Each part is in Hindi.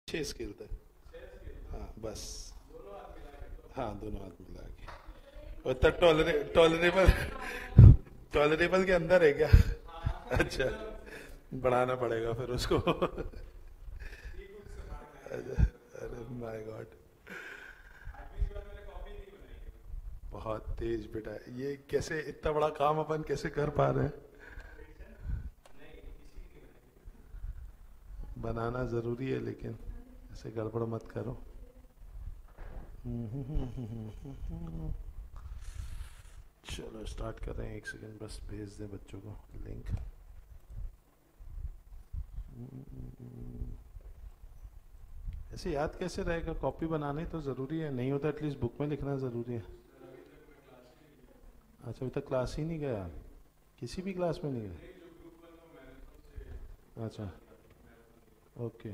6 स्केल तक। हाँ बस, हाँ दोनों हाथ मिला के। और तब टॉलरेबल टॉलरेबल के अंदर है क्या? अच्छा, बढ़ाना पड़ेगा फिर उसको। अरे माय गॉड, बहुत तेज बेटा। ये कैसे इतना बड़ा काम अपन कैसे कर पा रहे हैं? बनाना जरूरी है लेकिन ऐसे गड़बड़ मत करो। चलो स्टार्ट कर रहे हैं, 1 सेकंड बस भेज दें बच्चों को लिंक। ऐसे याद कैसे रहेगा? कॉपी बनाने तो जरूरी है, नहीं होता एटलीस्ट बुक में लिखना जरूरी है। अच्छा, अभी तक क्लास ही नहीं गया? किसी भी क्लास में नहीं गया? अच्छा ओके,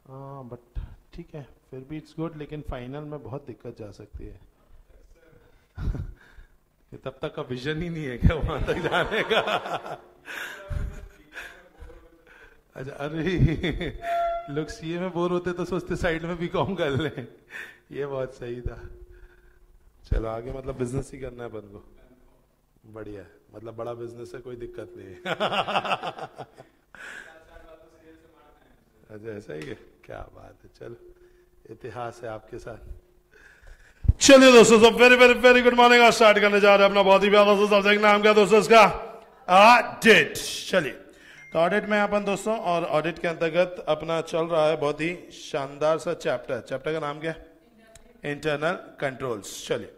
हाँ बट ठीक है, फिर भी इट्स गुड, लेकिन फाइनल में बहुत दिक्कत जा सकती है। कि तब तक का विजन ही नहीं है क्या वहां तक जाने का? अच्छा, अरे लोग सीए में बोर होते तो सोचते साइड में बीकॉम कर लें। ये बहुत सही था। चलो आगे मतलब बिजनेस ही करना है अपन को। बढ़िया है, मतलब बड़ा बिजनेस है, कोई दिक्कत नहीं है। अच्छा ऐसा ही है, क्या बात है। चलो इतिहास है आपके साथ। चलिए दोस्तों, सब very very very good morning. आज स्टार्ट करने जा रहे हैं अपना बहुत ही प्यारा सा सब्जेक्ट। नाम क्या दोस्तों इसका? ऑडिट। चलिए, तो ऑडिट में अपन दोस्तों, और ऑडिट के अंतर्गत अपना चल रहा है बहुत ही शानदार सा चैप्टर। चैप्टर का नाम क्या है? Internal controls. चलिए,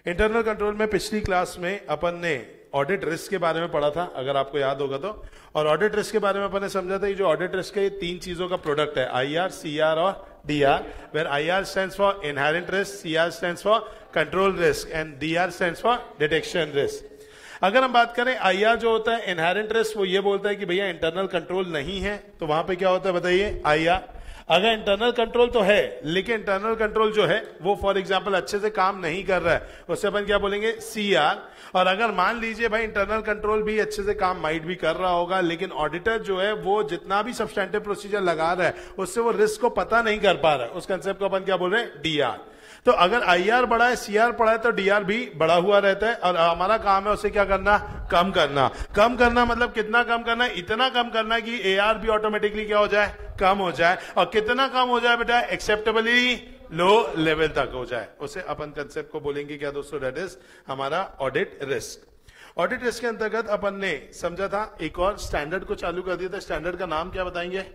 इंटरनल कंट्रोल में पिछली क्लास में अपन ने ऑडिट रिस्क के बारे में पढ़ा था, अगर आपको याद होगा तो। और ऑडिट रिस्क के बारे में अपन ने समझा था कि जो ऑडिट रिस्क है ये 3 चीजों का प्रोडक्ट है, आईआर, सीआर और DR, where IR stands for inherent risk, CR stands for control risk and DR stands for detection risk. अगर हम बात करें आईआर जो होता है इनहेरेंट रिस्क, वो ये बोलता है कि भैया इंटरनल कंट्रोल नहीं है, तो वहां पे क्या होता है बताइए? आईआर। अगर इंटरनल कंट्रोल तो है लेकिन इंटरनल कंट्रोल जो है वो फॉर एग्जांपल अच्छे से काम नहीं कर रहा है, उससे अपन क्या बोलेंगे? सीआर। और अगर मान लीजिए भाई इंटरनल कंट्रोल भी अच्छे से काम माइट भी कर रहा होगा, लेकिन ऑडिटर जो है वो जितना भी सब्सटेंटिव प्रोसीजर लगा रहा है उससे वो रिस्क को पता नहीं कर पा रहा है, उस कंसेप्ट को अपन क्या बोल रहे हैं? डीआर। तो अगर आईआर बढ़ा है, सीआर बढ़ा है, तो डीआर भी बढ़ा हुआ रहता है, और हमारा काम है उसे क्या करना? कम करना। कम करना मतलब कितना कम करना है? इतना कम करना कि एआर भी ऑटोमेटिकली क्या हो जाए? कम हो जाए। और कितना कम हो जाए बेटा? एक्सेप्टेबली लो लेवल तक हो जाए। उसे अपन कंसेप्ट को बोलेंगे क्या दोस्तों? दैट इज हमारा ऑडिट रिस्क। ऑडिट रिस्क के अंतर्गत अपन ने समझा था, एक और स्टैंडर्ड को चालू कर दिया था। स्टैंडर्ड का नाम क्या बताएंगे?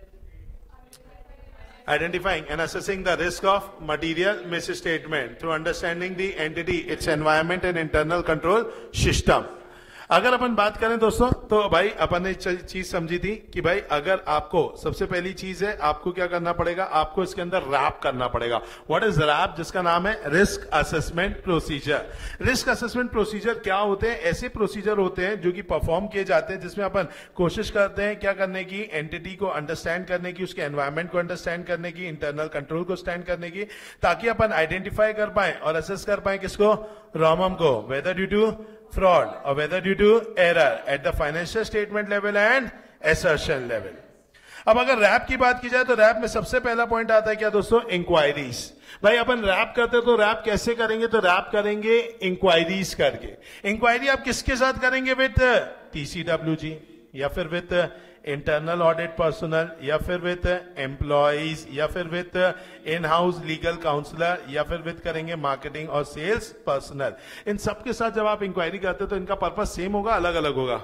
Identifying and assessing the risk of material misstatement through understanding the entity, its environment and internal control system. अगर अपन बात करें दोस्तों, तो भाई अपन ने चीज समझी थी कि भाई अगर आपको सबसे पहली चीज है, आपको क्या करना पड़ेगा? आपको इसके अंदर रैप करना पड़ेगा। What is RAP? जिसका नाम है risk assessment procedure. Risk assessment procedure क्या होते हैं? ऐसे प्रोसीजर होते हैं जो कि परफॉर्म किए जाते हैं, जिसमें अपन कोशिश करते हैं क्या करने की? एंटिटी को अंडरस्टैंड करने की, उसके एनवायरमेंट को अंडरस्टैंड करने की, इंटरनल कंट्रोल को स्टैंड करने की, ताकि अपन आइडेंटिफाई कर पाए और असेस कर पाए किसको? रॉमम को, whether due to fraud or whether due to error at the financial statement level and assertion level. अब अगर रैप की बात की जाए तो रैप में सबसे पहला पॉइंट आता है क्या दोस्तों? इंक्वायरीज। भाई अपन रैप करते तो रैप कैसे करेंगे? तो रैप करेंगे इंक्वायरीज करके। इंक्वायरी आप किसके साथ करेंगे? विथ टीसीडब्ल्यूजी, या फिर विथ इंटरनल ऑडिट पर्सनल, या फिर विथ एम्प्लॉइज, या फिर with in house legal counsellor, या फिर विथ करेंगे मार्केटिंग और सेल्स पर्सनल। इन सबके साथ जब आप इंक्वायरी करते हो तो इनका पर्पस सेम होगा, अलग अलग होगा?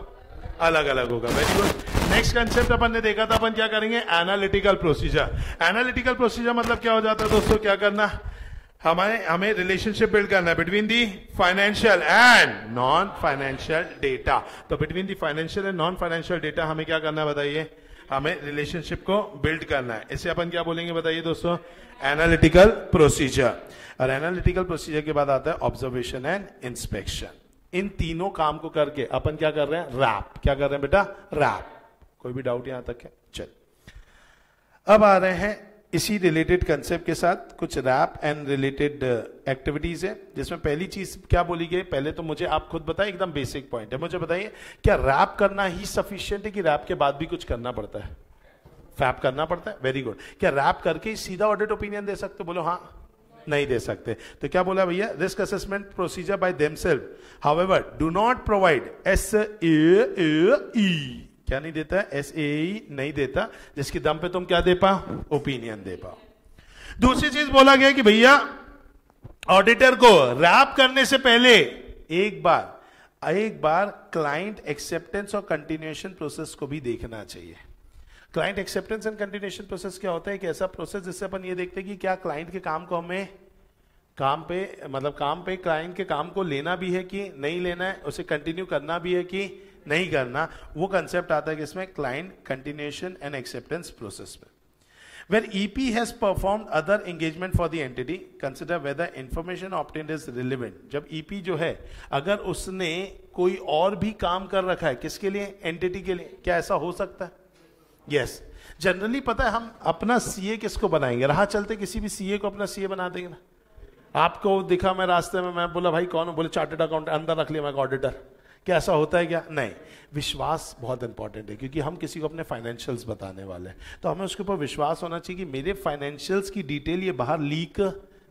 अलग अलग होगा। Very good. नेक्स्ट कंसेप्ट अपन ने देखा था, अपन क्या करेंगे? Analytical procedure. एनालिटिकल प्रोसीजर मतलब क्या हो जाता है दोस्तों? क्या करना? हमें रिलेशनशिप बिल्ड करना है between the financial and non financial data. तो between the financial and non financial data हमें क्या करना है बताइए? हमें रिलेशनशिप को बिल्ड करना है। इसे अपन क्या बोलेंगे बताइए दोस्तों? Analytical procedure. और एनालिटिकल प्रोसीजर के बाद आता है ऑब्जर्वेशन एंड इंस्पेक्शन। इन तीनों काम को करके अपन क्या कर रहे हैं? रैप। क्या कर रहे हैं बेटा? रैप। कोई भी डाउट यहां तक है? चल, अब आ रहे हैं इसी रिलेटेड कंसेप्ट के साथ कुछ रैप एंड रिलेटेड एक्टिविटीज है, जिसमें पहली चीज क्या बोली गई? पहले तो मुझे आप खुद बताइए, एकदम बेसिक पॉइंट है, मुझे बताइए क्या रैप करना ही सफिशिएंट है कि रैप के बाद भी कुछ करना पड़ता है? फैप करना पड़ता है, वेरी गुड। क्या रैप करके ही सीधा ऑडिट ओपिनियन दे सकते? बोलो हाँ, नहीं दे सकते। तो क्या बोला भैया, risk assessment procedure by themselves, however do not provide SAE, क्या नहीं देता? SAE नहीं देता, जिसके दम पे तुम क्या दे पाओ? ओपिनियन दे पाओ। दूसरी चीज बोला गया कि भैया ऑडिटर को रैप करने से पहले एक बार क्लाइंट एक्सेप्टेंस और कंटिन्यूएशन प्रोसेस को भी देखना चाहिए। Client acceptance and continuation process क्या होता है? एक ऐसा प्रोसेस जिससे अपन ये देखते हैं कि क्या क्लाइंट के काम को हमें काम पे क्लाइंट के काम को लेना भी है कि नहीं लेना है, उसे कंटिन्यू करना भी है कि नहीं करना। वो कंसेप्ट आता है कि इसमें client continuation and acceptance process में। Where EP has performed other engagement for the entity, consider whether information obtained is relevant. जब EP जो है, अगर उसने कोई और भी काम कर रखा है, किसके लिए? एंटिटी के लिए। क्या ऐसा हो सकता है? यस। जनरली पता है हम अपना सीए किसको बनाएंगे? राह चलते किसी भी सीए को अपना सीए बना देंगे ना। आपको दिखा मैं रास्ते में, मैं बोला भाई कौन हो? बोले चार्टर्ड अकाउंटेंट, अंदर रख लिया मैं ऑडिटर। क्या ऐसा होता है क्या? नहीं। विश्वास बहुत इंपॉर्टेंट है, क्योंकि हम किसी को अपने फाइनेंशियल्स बताने वाले हैं, तो हमें उसके ऊपर विश्वास होना चाहिए कि मेरे फाइनेंशियल्स की डिटेल ये बाहर लीक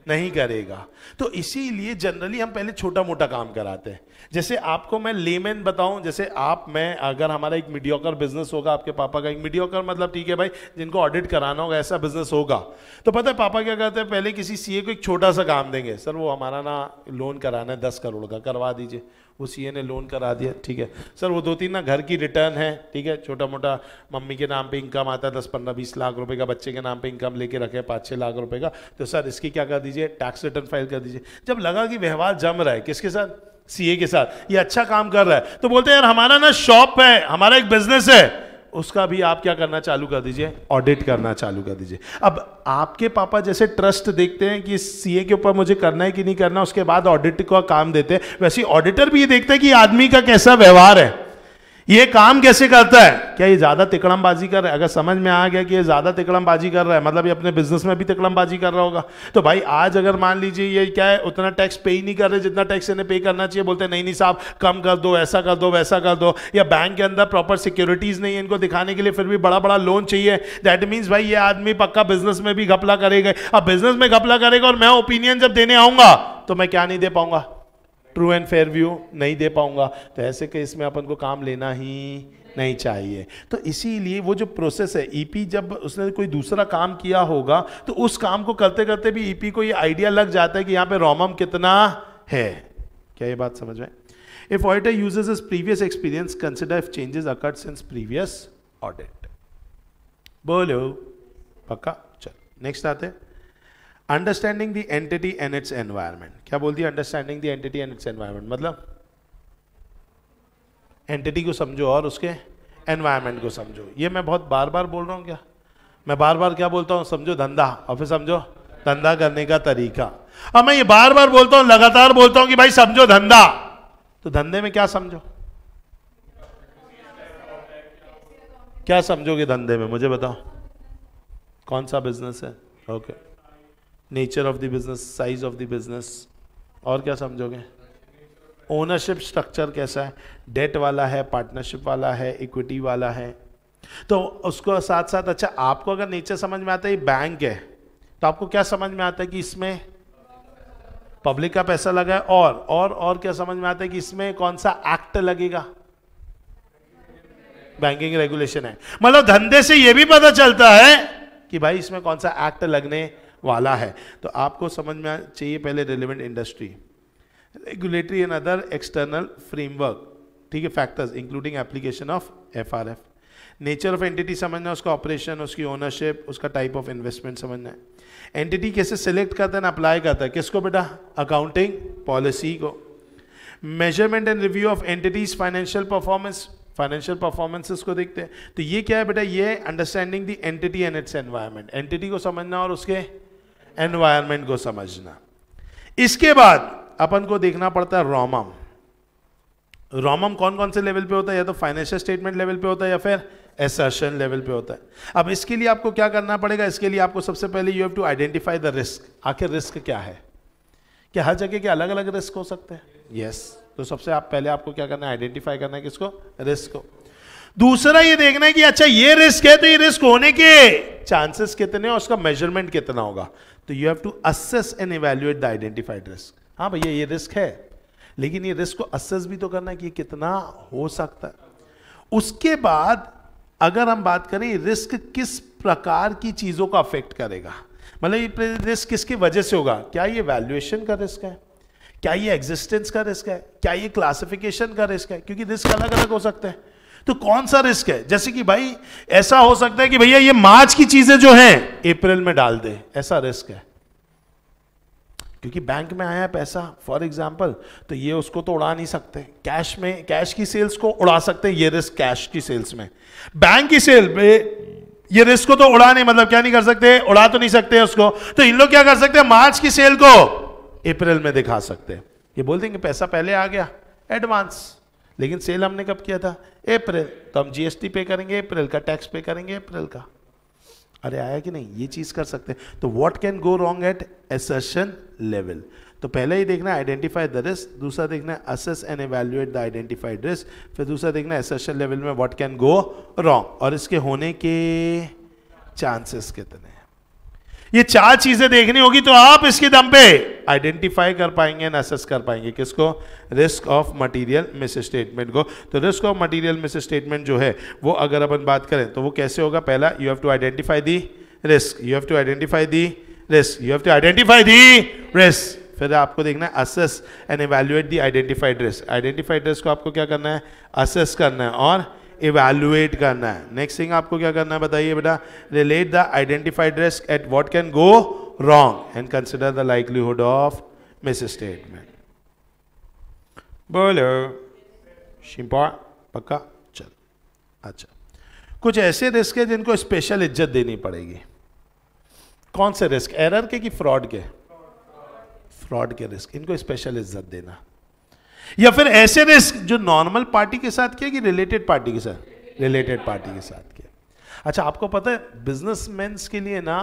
नहीं करेगा। तो इसीलिए जनरली हम पहले छोटा मोटा काम कराते हैं। जैसे आपको मैं लेमैन बताऊं, जैसे अगर हमारा एक मीडियोकर बिजनेस होगा, आपके पापा का एक मीडियोकर मतलब ठीक है भाई, जिनको ऑडिट कराना होगा, ऐसा बिजनेस होगा, तो पता है पापा क्या करते हैं? पहले किसी सीए को एक छोटा सा काम देंगे, सर वो हमारा ना लोन कराना है 10 करोड़ का, करवा दीजिए। वो सीए ने लोन करा दिया, ठीक है सर। वो 2-3 ना घर की रिटर्न है, ठीक है, छोटा मोटा मम्मी के नाम पे इनकम आता है 10-15-20 लाख रुपए का, बच्चे के नाम पे इनकम लेके रखे 5-6 लाख रुपए का, तो सर इसकी क्या कर दीजिए? टैक्स रिटर्न फाइल कर दीजिए। जब लगा कि व्यवहार जम रहा है, किसके साथ? सीए के साथ, ये अच्छा काम कर रहा है, तो बोलते हैं यार हमारा ना शॉप है, हमारा एक बिजनेस है, उसका भी आप क्या करना चालू कर दीजिए? ऑडिट करना चालू कर दीजिए। अब आपके पापा जैसे ट्रस्ट देखते हैं कि सीए के ऊपर मुझे करना है कि नहीं करना, उसके बाद ऑडिट का काम देते हैं, वैसे ऑडिटर भी ये देखता है कि आदमी का कैसा व्यवहार है, ये काम कैसे करता है, क्या ये ज्यादा तिकड़मबाजी कर रहा है। अगर समझ में आ गया कि ये ज्यादा तिकड़मबाजी कर रहा है, मतलब ये अपने बिजनेस में भी तिकड़मबाजी कर रहा होगा, तो भाई आज अगर मान लीजिए ये क्या है, उतना टैक्स पे ही नहीं कर रहे जितना टैक्स इन्हें पे करना चाहिए, बोलते हैं नहीं साहब कम कर दो, ऐसा कर दो, वैसा कर दो, या बैंक के अंदर प्रॉपर सिक्योरिटीज नहीं है इनको दिखाने के लिए, फिर भी बड़ा बड़ा लोन चाहिए, दैट मीन्स भाई ये आदमी पक्का बिजनेस में भी घपला करेगा। अब बिजनेस में घपला करेगा और मैं ओपिनियन जब देने आऊंगा तो मैं क्या नहीं दे पाऊंगा? ट्रू एंड फेयर व्यू नहीं दे पाऊंगा। तो ऐसे केस में अपन को काम लेना ही नहीं चाहिए। तो इसीलिए वो जो प्रोसेस है, ईपी जब उसने कोई दूसरा काम किया होगा तो उस काम को करते करते भी ईपी को ये आइडिया लग जाता है कि यहां पे रोमम कितना है। क्या ये बात समझ में? If auditor uses his previous experience, consider if changes occurred since previous audit. बोलो पक्का? चलो नेक्स्ट आते हैं, understanding the entity and its environment. क्या बोल दिया? Understanding the entity and its environment मतलब एंटिटी को समझो और उसके एनवायरमेंट को समझो। ये मैं बहुत बार बार बोल रहा हूँ क्या? मैं बार बार क्या बोलता हूँ? समझो धंधा, और फिर समझो धंधा करने का तरीका। अब मैं ये बार बार बोलता हूँ, लगातार बोलता हूँ कि भाई समझो धंधा, तो धंधे में क्या समझो? क्या समझोगे धंधे में? मुझे बताओ कौन सा बिजनेस है? Okay, nature of the business, size of the business, और क्या समझोगे? ओनरशिप स्ट्रक्चर कैसा है, डेट वाला है, पार्टनरशिप वाला है, इक्विटी वाला है, तो उसको साथ साथ। अच्छा, आपको अगर नेचर समझ में आता है, बैंक है, तो आपको क्या समझ में आता है कि इसमें पब्लिक का पैसा लगा है, और क्या समझ में आता है कि इसमें कौन सा एक्ट लगेगा? बैंकिंग रेगुलेशन है। मतलब धंधे से यह भी पता चलता है कि भाई इसमें कौन सा एक्ट लगने वाला है। तो आपको समझ में चाहिए पहले relevant industry, regulatory and other external framework, ठीक है, factors including application of FRF, nature of entity समझना, उसका ऑपरेशन, उसकी ओनरशिप, उसका टाइप ऑफ इन्वेस्टमेंट समझना है, एंटिटी कैसे सिलेक्ट करता है ना अप्लाई करता है, किसको बेटा? अकाउंटिंग पॉलिसी को, measurement and review of entities financial performance, financial performances को देखते हैं। तो ये क्या है बेटा? ये understanding the entity and it's environment, entity को समझना और उसके एनवायरनमेंट को समझना। इसके बाद अपन को देखना पड़ता है रोमम। रोमम कौन कौन से लेवल पे होता है? या तो फाइनेंशियल स्टेटमेंट लेवल पे होता है या फिर एसर्शन लेवल पे होता है। अब इसके लिए आपको क्या करना पड़ेगा? इसके लिए आपको सबसे पहले you have to identify the risk. आखिर रिस्क क्या है? क्या हर जगह के अलग अलग रिस्क हो सकते हैं? यस। तो सबसे पहले आपको क्या करना है? आइडेंटिफाई करना है किसको? रिस्क को। दूसरा ये देखना है कि अच्छा ये रिस्क है तो ये रिस्क होने के चांसेस कितने हैं, उसका मेजरमेंट कितना होगा। तो you have to assess and evaluate the identified risk. हाँ भैया ये रिस्क है, लेकिन ये रिस्क को असेस भी तो करना है कि कितना हो सकता है। उसके बाद अगर हम बात करें रिस्क किस प्रकार की चीजों का अफेक्ट करेगा, मतलब ये रिस्क किसकी वजह से होगा, क्या ये वैल्यूएशन का रिस्क है, क्या ये एग्जिस्टेंस का रिस्क है, क्या ये क्लासिफिकेशन का रिस्क है, क्योंकि रिस्क अलग अलग हो सकते हैं। तो कौन सा रिस्क है, जैसे कि भाई ऐसा हो सकता है कि भैया ये मार्च की चीजें जो हैं अप्रैल में डाल दे, ऐसा रिस्क है, क्योंकि बैंक में आया पैसा फॉर एग्जांपल, तो ये उसको तो उड़ा नहीं सकते, कैश में कैश की सेल्स को उड़ा सकते हैं, ये रिस्क कैश की सेल्स में, बैंक की सेल पे ये रिस्क को तो उड़ा नहीं, मतलब क्या नहीं कर सकते, उड़ा तो नहीं सकते उसको। तो इन लोग क्या कर सकते हैं, मार्च की सेल को अप्रैल में दिखा सकते हैं, ये बोल देंगे पैसा पहले आ गया एडवांस, लेकिन सेल हमने कब किया था, अप्रैल, तो हम जीएसटी पे करेंगे अप्रैल का, टैक्स पे करेंगे अप्रैल का। अरे आया कि नहीं, ये चीज कर सकते हैं। तो what can go wrong at assertion level, तो पहले ही देखना आइडेंटिफाई द रिस्क, दूसरा देखना assess and evaluate the identified risk, फिर दूसरा देखना असर्शन लेवल में व्हाट कैन गो रॉन्ग और इसके होने के चांसेस कितने हैं। ये चार चीजें देखनी होगी तो आप इसके दम पे आइडेंटिफाई कर पाएंगे एंड असेस कर पाएंगे किसको, risk of material miss statement को। तो risk of material miss statement जो है वो अगर अपन बात करें तो वो कैसे होगा, पहला you have to identify the risk, you have to identify the risk, you have to identify the risk, फिर आपको देखना है assess and evaluate the identified risk. Identified risk को आपको क्या करना है, असेस करना है और इवैल्यूएट करना है। नेक्स्ट थिंग आपको क्या करना है बताइए बेटा, relate the identified risk at what can go wrong and consider the likelihood of miss statement. बोलो शिंपा पक्का चल। अच्छा, कुछ ऐसे रिस्क है जिनको स्पेशल इज्जत देनी पड़ेगी। कौन से रिस्क, एरर के कि फ्रॉड के, फ्रॉड के रिस्क, इनको स्पेशल इज्जत देना। या फिर ऐसे रिस्क जो नॉर्मल पार्टी के साथ किया कि रिलेटेड पार्टी के साथ, रिलेटेड पार्टी के साथ किया। अच्छा आपको पता है बिजनेसमैन के लिए ना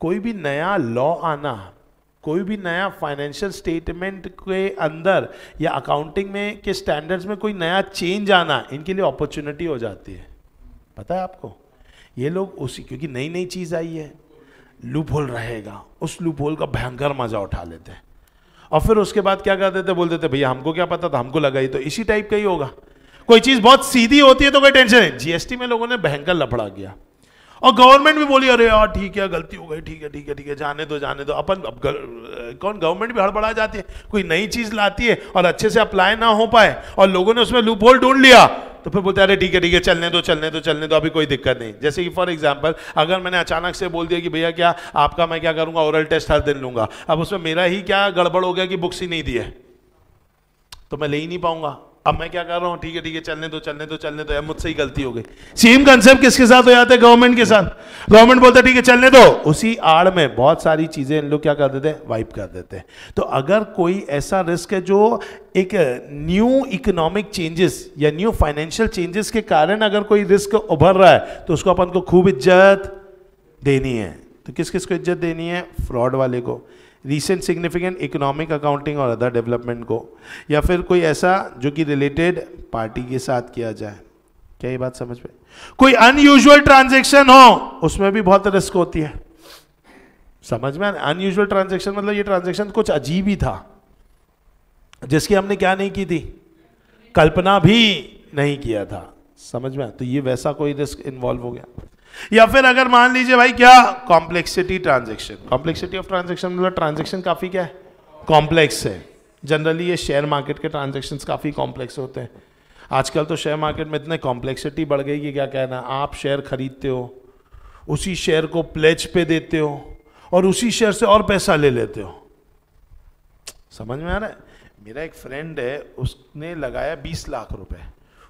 कोई भी नया लॉ आना, कोई भी नया फाइनेंशियल स्टेटमेंट के अंदर या अकाउंटिंग में के स्टैंडर्ड्स में कोई नया चेंज आना, इनके लिए अपॉर्चुनिटी हो जाती है। पता है आपको, ये लोग उसी, क्योंकि नई नई चीज आई है, लूप होल रहेगा, उस लूप होल का भयंकर मजा उठा लेते हैं और फिर उसके बाद क्या कर देते, बोल देते भैया हमको क्या पता था, हमको लगा ही। तो इसी टाइप का ही होगा। कोई चीज बहुत सीधी होती है तो कोई टेंशन नहीं। जीएसटी में लोगों ने भयंकर लफड़ा किया और गवर्नमेंट भी बोली अरे यार ठीक है गलती हो गई, ठीक है ठीक है ठीक है, जाने दो जाने दो। अपन कौन, गवर्नमेंट भी हड़बड़ा जाती है, कोई नई चीज लाती है और अच्छे से अप्लाई ना हो पाए और लोगों ने उसमें लूप होल ढूंढ लिया तो फिर बोलते अरे ठीक है चलने दो चलने दो चलने दो, अभी कोई दिक्कत नहीं। जैसे कि फॉर एग्जांपल अगर मैंने अचानक से बोल दिया कि भैया क्या आपका मैं क्या करूंगा, ओरल टेस्ट हर दिन लूंगा, अब उसमें मेरा ही क्या गड़बड़ हो गया कि बुक्स ही नहीं दी है तो मैं ले ही नहीं पाऊंगा। अब मैं क्या कर रहा हूं, ठीक है चलने दो चलने दो चलने दो, यार मुझसे ही गलती हो गई। सेम कंसेप्ट किसके साथ हो जाता है, गवर्नमेंट के साथ। गवर्नमेंट बोलता है ठीक है चलने दो, उसी आड़ में बहुत सारी चीजें इन लोग क्या कर देते हैं, वाइप कर देते हैं। तो अगर कोई ऐसा रिस्क है जो एक न्यू इकोनॉमिक चेंजेस या न्यू फाइनेंशियल चेंजेस के कारण अगर कोई रिस्क उभर रहा है तो उसको अपन को खूब इज्जत देनी है। तो किस किस को इज्जत देनी है, फ्रॉड वाले को, रिसेंट सिग्निफिकेंट इकोनॉमिक अकाउंटिंग और अदर डेवलपमेंट को, या फिर कोई ऐसा जो कि रिलेटेड पार्टी के साथ किया जाए। क्या ये बात समझ में, कोई अनयूजुअल ट्रांजैक्शन हो उसमें भी बहुत रिस्क होती है। समझ में, अनयूजुअल ट्रांजैक्शन मतलब ये ट्रांजैक्शन कुछ अजीब ही था जिसकी हमने क्या नहीं की थी, कल्पना भी नहीं किया था। समझ में, तो ये वैसा कोई रिस्क इन्वॉल्व हो गया। या फिर अगर मान लीजिए भाई क्या complexity transaction, complexity of transaction मतलब ट्रांजैक्शन काफी क्या है, कॉम्प्लेक्स है। जनरली ये शेयर मार्केट के ट्रांजैक्शंस काफी कॉम्प्लेक्स होते हैं। आजकल तो शेयर मार्केट में इतने कॉम्प्लेक्सिटी बढ़ गई कि क्या कहना, आप शेयर खरीदते हो, उसी शेयर को प्लेज पे देते हो और उसी शेयर से और पैसा ले लेते हो। समझ में आ रहा है। मेरा एक फ्रेंड है, उसने लगाया 20 लाख रुपए,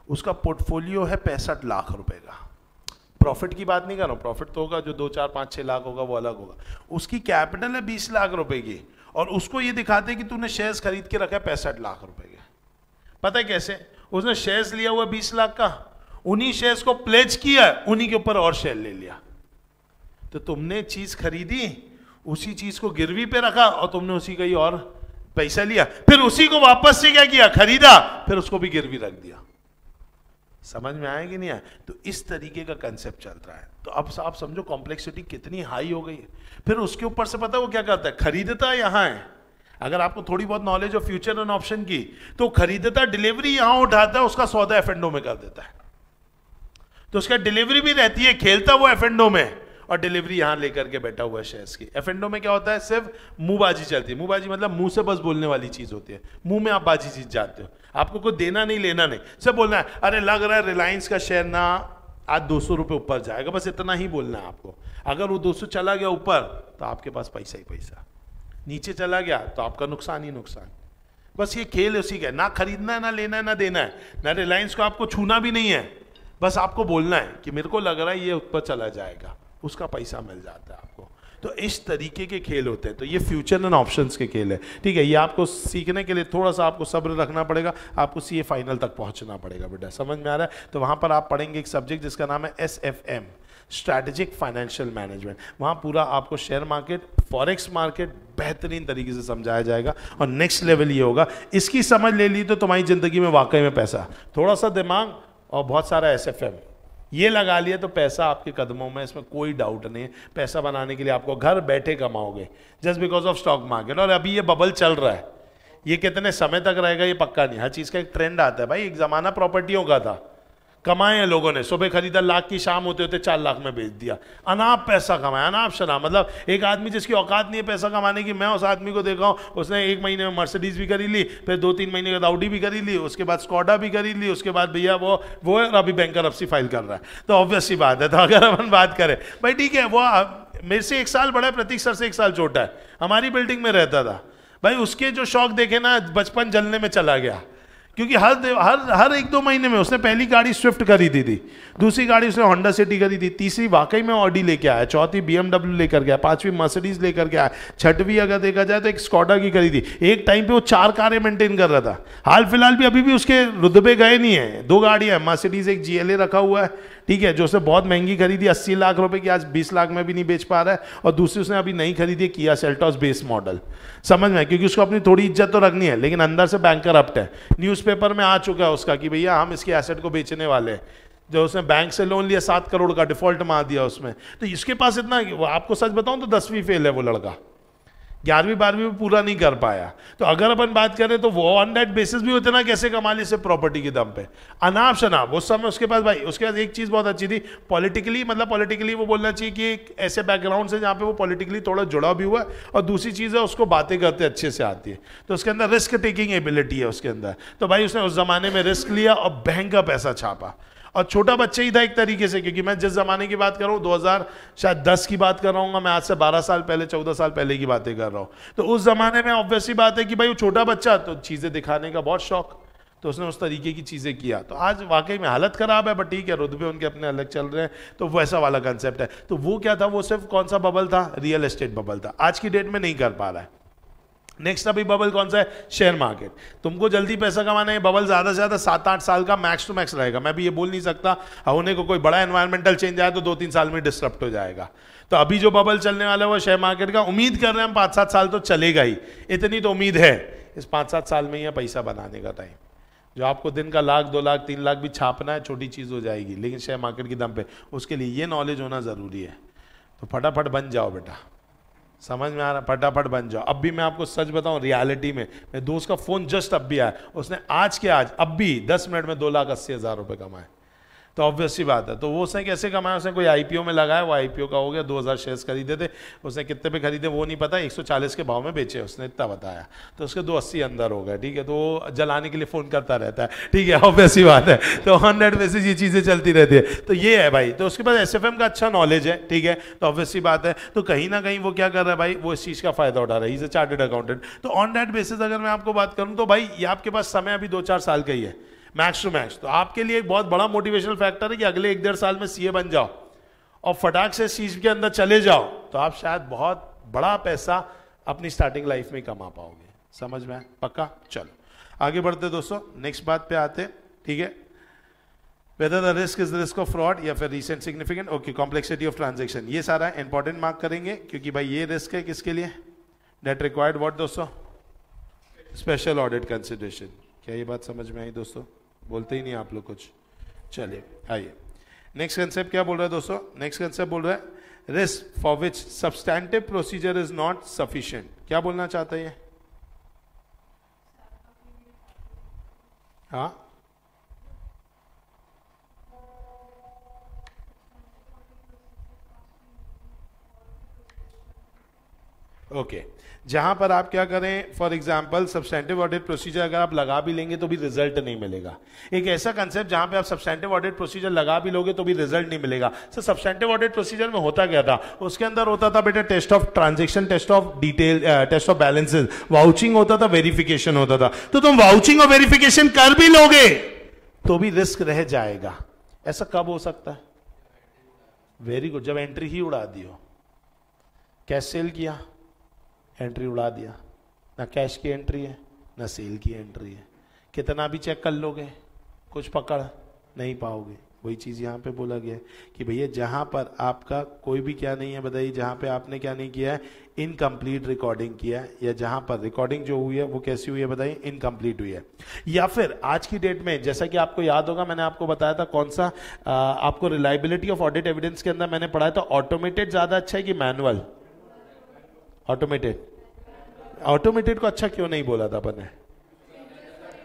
उसका पोर्टफोलियो है 65 लाख रुपए का। प्रॉफिट की बात नहीं कर रहा हूँ, प्रॉफिट तो होगा जो 2 4 5 6 लाख होगा वो अलग होगा। उसकी कैपिटल है 20 लाख रुपए की और उसको ये दिखाते हैं कि तूने शेयर्स खरीद के रखा है 65 लाख रुपए के। पता है कैसे, उसने शेयर्स लिया हुआ 20 लाख का, उन्हीं शेयर्स को प्लेज किया, उन्हीं के ऊपर और शेयर ले लिया। तो तुमने चीज खरीदी, उसी चीज को गिरवी पे रखा और तुमने उसी का ही और पैसा लिया, फिर उसी को वापस से क्या किया, खरीदा, फिर उसको भी गिरवी रख दिया। समझ में आया कि नहीं आया? तो इस तरीके का कंसेप्ट चल रहा है। तो अब आप समझो कॉम्प्लेक्सिटी कितनी हाई हो गई है। फिर उसके ऊपर से पता है वो क्या करता है, खरीदता यहाँ है। अगर आपको थोड़ी बहुत नॉलेज हो फ्यूचर एंड ऑप्शन की, तो खरीदता डिलीवरी यहां उठाता है, उसका सौदा एफ&ओ में कर देता है। तो उसका डिलीवरी भी रहती है, खेलता वो एफ&ओ में, और डिलीवरी यहां लेकर के बैठा हुआ है शेयर्स की। एफ&ओ में क्या होता है, सिर्फ मुंहबाजी चलती है। मुंहबाजी मतलब मुंह से बस बोलने वाली चीज होती है, मुंह में आप बाजी जीत जाते हो, आपको कोई देना नहीं लेना नहीं, सिर्फ बोलना है अरे लग रहा है रिलायंस का शेयर ना आज 200 रुपए ऊपर जाएगा, बस इतना ही बोलना है आपको। अगर वो 200 चला गया ऊपर तो आपके पास पैसा ही पैसा, नीचे चला गया तो आपका नुकसान ही नुकसान। बस ये खेल उसी का है, ना खरीदना है, ना लेना है, ना देना है, ना रिलायंस को आपको छूना भी नहीं है, बस आपको बोलना है कि मेरे को लग रहा है ये ऊपर चला जाएगा, उसका पैसा मिल जाता है आपको। तो इस तरीके के खेल होते हैं। तो ये फ्यूचर एंड ऑप्शंस के खेल है, ठीक है। ये आपको सीखने के लिए थोड़ा सा आपको सब्र रखना पड़ेगा, आपको सीए फाइनल तक पहुंचना पड़ेगा बेटा, समझ में आ रहा है? तो वहां पर आप पढ़ेंगे एक सब्जेक्ट जिसका नाम है SFM, स्ट्रैटेजिक फाइनेंशियल मैनेजमेंट। वहां पूरा आपको शेयर मार्केट, फॉरेक्स मार्केट बेहतरीन तरीके से समझाया जाएगा। और नेक्स्ट लेवल ये होगा, इसकी समझ ले ली तो तुम्हारी जिंदगी में वाकई में पैसा, थोड़ा सा दिमाग और बहुत सारा SFM ये लगा लिया तो पैसा आपके कदमों में, इसमें कोई डाउट नहीं है। पैसा बनाने के लिए आपको घर बैठे कमाओगे just because of stock market. और अभी ये बबल चल रहा है, ये कितने समय तक रहेगा ये पक्का नहीं। हर चीज का एक ट्रेंड आता है भाई। एक जमाना प्रॉपर्टियों का था, कमाए हैं लोगों ने, सुबह खरीदा लाख की, शाम होते होते 4 लाख में बेच दिया, अनाप पैसा कमाया, अनाप शनाप। मतलब एक आदमी जिसकी औकात नहीं है पैसा कमाने की, मैं उस आदमी को देखा हूँ, उसने 1 महीने में मर्सिडीज भी खरीद ली, फिर 2-3 महीने के बाद ऑडी भी खरीद ली, उसके बाद स्कॉडा भी खरीद ली, उसके बाद भैया वो और अभी बैंकरप्सी फाइल कर रहा है। तो ऑब्वियस सी बात है। तो अगर अपन बात करें भाई, ठीक है, वो मेरे से 1 साल बड़ा है, प्रतीक सर से 1 साल छोटा है, हमारी बिल्डिंग में रहता था भाई। उसके जो शौक देखे ना, बचपन जलने में चला गया, क्योंकि हर 1-2 महीने में उसने पहली गाड़ी स्विफ्ट खरीदी थी, दूसरी गाड़ी उसने होंडा सिटी खरीदी, तीसरी वाकई में ऑडी लेके आया, चौथी BMW लेकर गया, 5वीं मर्सिडीज लेकर गया, 6वीं अगर देखा जाए तो एक स्कॉडा की खरीदी। एक टाइम पे वो 4 कारें मेंटेन कर रहा था। हाल फिलहाल भी अभी भी उसके रुतबे गए नहीं है, 2 गाड़ियां हैं, मर्सिडीज एक GLA रखा हुआ है, ठीक है, जो उसने बहुत महंगी खरीदी, 80 लाख रुपए की, आज 20 लाख में भी नहीं बेच पा रहा है। और दूसरी उसने अभी नई खरीदी, किया सेल्टॉस बेस मॉडल, समझ में, क्योंकि उसको अपनी थोड़ी इज्जत तो रखनी है, लेकिन अंदर से बैंकरप्ट है। न्यूज़पेपर में आ चुका है उसका कि भैया हम इसके एसेट को बेचने वाले हैं। जो उसने बैंक से लोन लिया 7 करोड़ का, डिफॉल्ट मार दिया उसमें। तो इसके पास इतना, आपको सच बताऊं तो 10वीं फेल है वो लड़का, 11वीं 12वीं में पूरा नहीं कर पाया। तो अगर अपन बात करें तो वो ऑन दैट बेसिस भी होते ना, कैसे कमा ली सिर्फ प्रॉपर्टी के दम पे, अनाप शनाप उस समय उसके पास भाई। उसके बाद एक चीज बहुत अच्छी थी, पॉलिटिकली वो बोलना चाहिए कि एक ऐसे बैकग्राउंड से जहाँ पे वो पॉलिटिकली थोड़ा जुड़ा भी हुआ है, और दूसरी चीज है उसको बातें करते अच्छे से आती है, तो उसके अंदर रिस्क टेकिंग एबिलिटी है उसके अंदर। तो भाई उसने उस जमाने में रिस्क लिया और बैंक का पैसा छापा, और छोटा बच्चा ही था एक तरीके से, क्योंकि मैं जिस जमाने की बात कर रहा हूँ 2010 की बात कर रहा हूँ मैं, आज से 12 साल पहले 14 साल पहले की बातें कर रहा हूँ। तो उस जमाने में ऑब्वियसली बात है कि भाई वो छोटा बच्चा, तो चीजें दिखाने का बहुत शौक, तो उसने उस तरीके की चीजें किया। तो आज वाकई में हालत खराब है, बट ठीक है, रुतबे उनके अपने अलग चल रहे हैं, तो वैसा वाला कंसेप्ट है। तो वो क्या था, वो सिर्फ कौन सा बबल था, रियल एस्टेट बबल था, आज की डेट में नहीं कर पा रहा है। नेक्स्ट अभी बबल कौन सा है, शेयर मार्केट। तुमको जल्दी पैसा कमाना है, बबल ज्यादा से ज्यादा 7-8 साल का मैक्स टू मैक्स रहेगा। मैं भी ये बोल नहीं सकता, होने को कोई बड़ा एनवायरमेंटल चेंज आया तो 2-3 साल में डिस्टर्ब हो जाएगा। तो अभी जो बबल चलने वाला है वो शेयर मार्केट का, उम्मीद कर रहे हैं हम 5-7 साल तो चलेगा ही, इतनी तो उम्मीद है। इस 5-7 साल में ही है पैसा बनाने का टाइम। जो आपको दिन का 1 लाख 2 लाख 3 लाख भी छापना है, छोटी चीज हो जाएगी, लेकिन शेयर मार्केट की दम पे उसके लिए ये नॉलेज होना जरूरी है। तो फटाफट बन जाओ बेटा, समझ में आ रहा, फटाफट बन जाओ। अब भी मैं आपको सच बताऊं, रियलिटी में मेरे दोस्त का फोन जस्ट अब भी आया, उसने आज के आज अब भी 10 मिनट में 2,80,000 रुपए कमाए। तो ऑब्वियस सी बात है। तो वो उसने कैसे कमाया, उसने कोई आईपीओ में लगाया, वो आईपीओ का हो गया, 2000 शेयर्स खरीदे थे उसने, कितने पे खरीदे वो नहीं पता, 140 के भाव में बेचे उसने, इतना बताया। तो उसके 280 अंदर हो गए, ठीक है। तो वो जलाने के लिए फोन करता रहता है, ठीक है, ऑब्वियस सी बात है। तो 100 बेसिस ये चीजें चलती रहती है। तो ये है भाई, तो उसके पास एसएफएम का अच्छा नॉलेज है, ठीक है। तो ऑब्वियस सी बात है, तो कहीं ना कहीं वो क्या कर रहा है भाई, वो इस चीज का फायदा उठा रहा है, इज अ चार्टर्ड अकाउंटेंट। तो ऑन दैट बेसिस अगर मैं आपको बात करूं तो भाई ये आपके पास समय अभी 2-4 साल का ही है, मैक्स टू मैक्स। तो आपके लिए एक बहुत बड़ा मोटिवेशनल फैक्टर है कि अगले 1-1.5 साल में सीए बन जाओ और फटाक से चीज के अंदर चले जाओ, तो आप शायद बहुत बड़ा पैसा अपनी स्टार्टिंग लाइफ में कमा पाओगे। समझ में पक्का? चलो आगे बढ़ते दोस्तों, नेक्स्ट बात पे आते, ठीक है। Whether the risk is the risk of fraud या फिर recent significant, okay, complexity of transaction, ये सारा इंपॉर्टेंट मार्क करेंगे, क्योंकि भाई ये रिस्क है किसके लिए, डेट रिक्वायर्ड व्हाट दोस्तों, स्पेशल ऑडिट कंसिडरेशन। क्या ये बात समझ में आई दोस्तों? बोलते ही नहीं आप लोग कुछ, चलिए आइए, नेक्स्ट कंसेप्ट क्या बोल रहा है दोस्तों? नेक्स्ट कंसेप्ट बोल रहा है risk for which substantive procedure is not sufficient. क्या बोलना चाहता है ये? हाँ, ओके जहां पर आप क्या करें, for example substantive audit procedure अगर आप लगा भी लेंगे तो भी रिजल्ट नहीं मिलेगा। एक ऐसा कंसेप्ट जहां पे आप सब्सटैंटिव ऑडिट प्रोसीजर लगा भी लोगे तो भी रिजल्ट नहीं मिलेगा। सो सब्सटैंटिव ऑडिट प्रोसीजर में होता क्या था? उसके अंदर होता था बेटा test of transaction, test of detail, test of balances, vouching होता था, वेरिफिकेशन होता था। तो तुम वाउचिंग और वेरिफिकेशन कर भी लोगे तो भी रिस्क रह जाएगा। ऐसा कब हो सकता है? वेरी गुड, जब एंट्री ही उड़ा दियो। कैश सेल किया, एंट्री उड़ा दिया, ना कैश की एंट्री है ना सेल की एंट्री है, कितना भी चेक कर लोगे कुछ पकड़ नहीं पाओगे। वही चीज यहां पे बोला गया है कि भैया जहां पर आपका कोई भी क्या नहीं है, बताइए, जहां पे आपने क्या नहीं किया है, इनकम्प्लीट रिकॉर्डिंग किया है, या जहां पर रिकॉर्डिंग जो हुई है वो कैसी हुई है बताइए, इनकम्प्लीट हुई है। या फिर आज की डेट में जैसा कि आपको याद होगा, मैंने आपको बताया था कौन सा, आपको रिलायबिलिटी ऑफ ऑडिट एविडेंस के अंदर मैंने पढ़ाया था, ऑटोमेटेड ज्यादा अच्छा है कि मैनुअल? ऑटोमेटेड। ऑटोमेटेड को अच्छा क्यों नहीं बोला था अपन ने?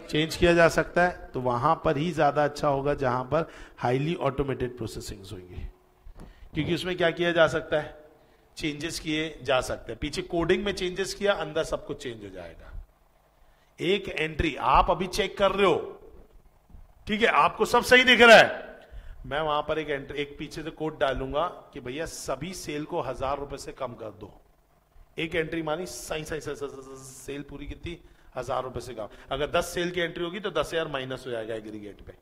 चेंज किया जा सकता है, तो वहां पर ही ज्यादा अच्छा होगा जहां पर हाईली ऑटोमेटेड प्रोसेसिंग होंगी, क्योंकि उसमें क्या किया जा सकता है, चेंजेस किए जा सकते हैं। पीछे कोडिंग में चेंजेस किया, अंदर सब कुछ चेंज हो जाएगा। एक एंट्री आप अभी चेक कर रहे हो, ठीक है, आपको सब सही दिख रहा है, मैं वहां पर एक एंट्री, एक पीछे से कोड डालूंगा कि भैया सभी सेल को 1000 रुपए से कम कर दो। एक एंट्री मानी सही सही सेल पूरी कितनी, 1000 रुपए से कम। अगर 10 सेल की एंट्री होगी तो 10,000 माइनस हो जाएगा एग्रीगेट पे,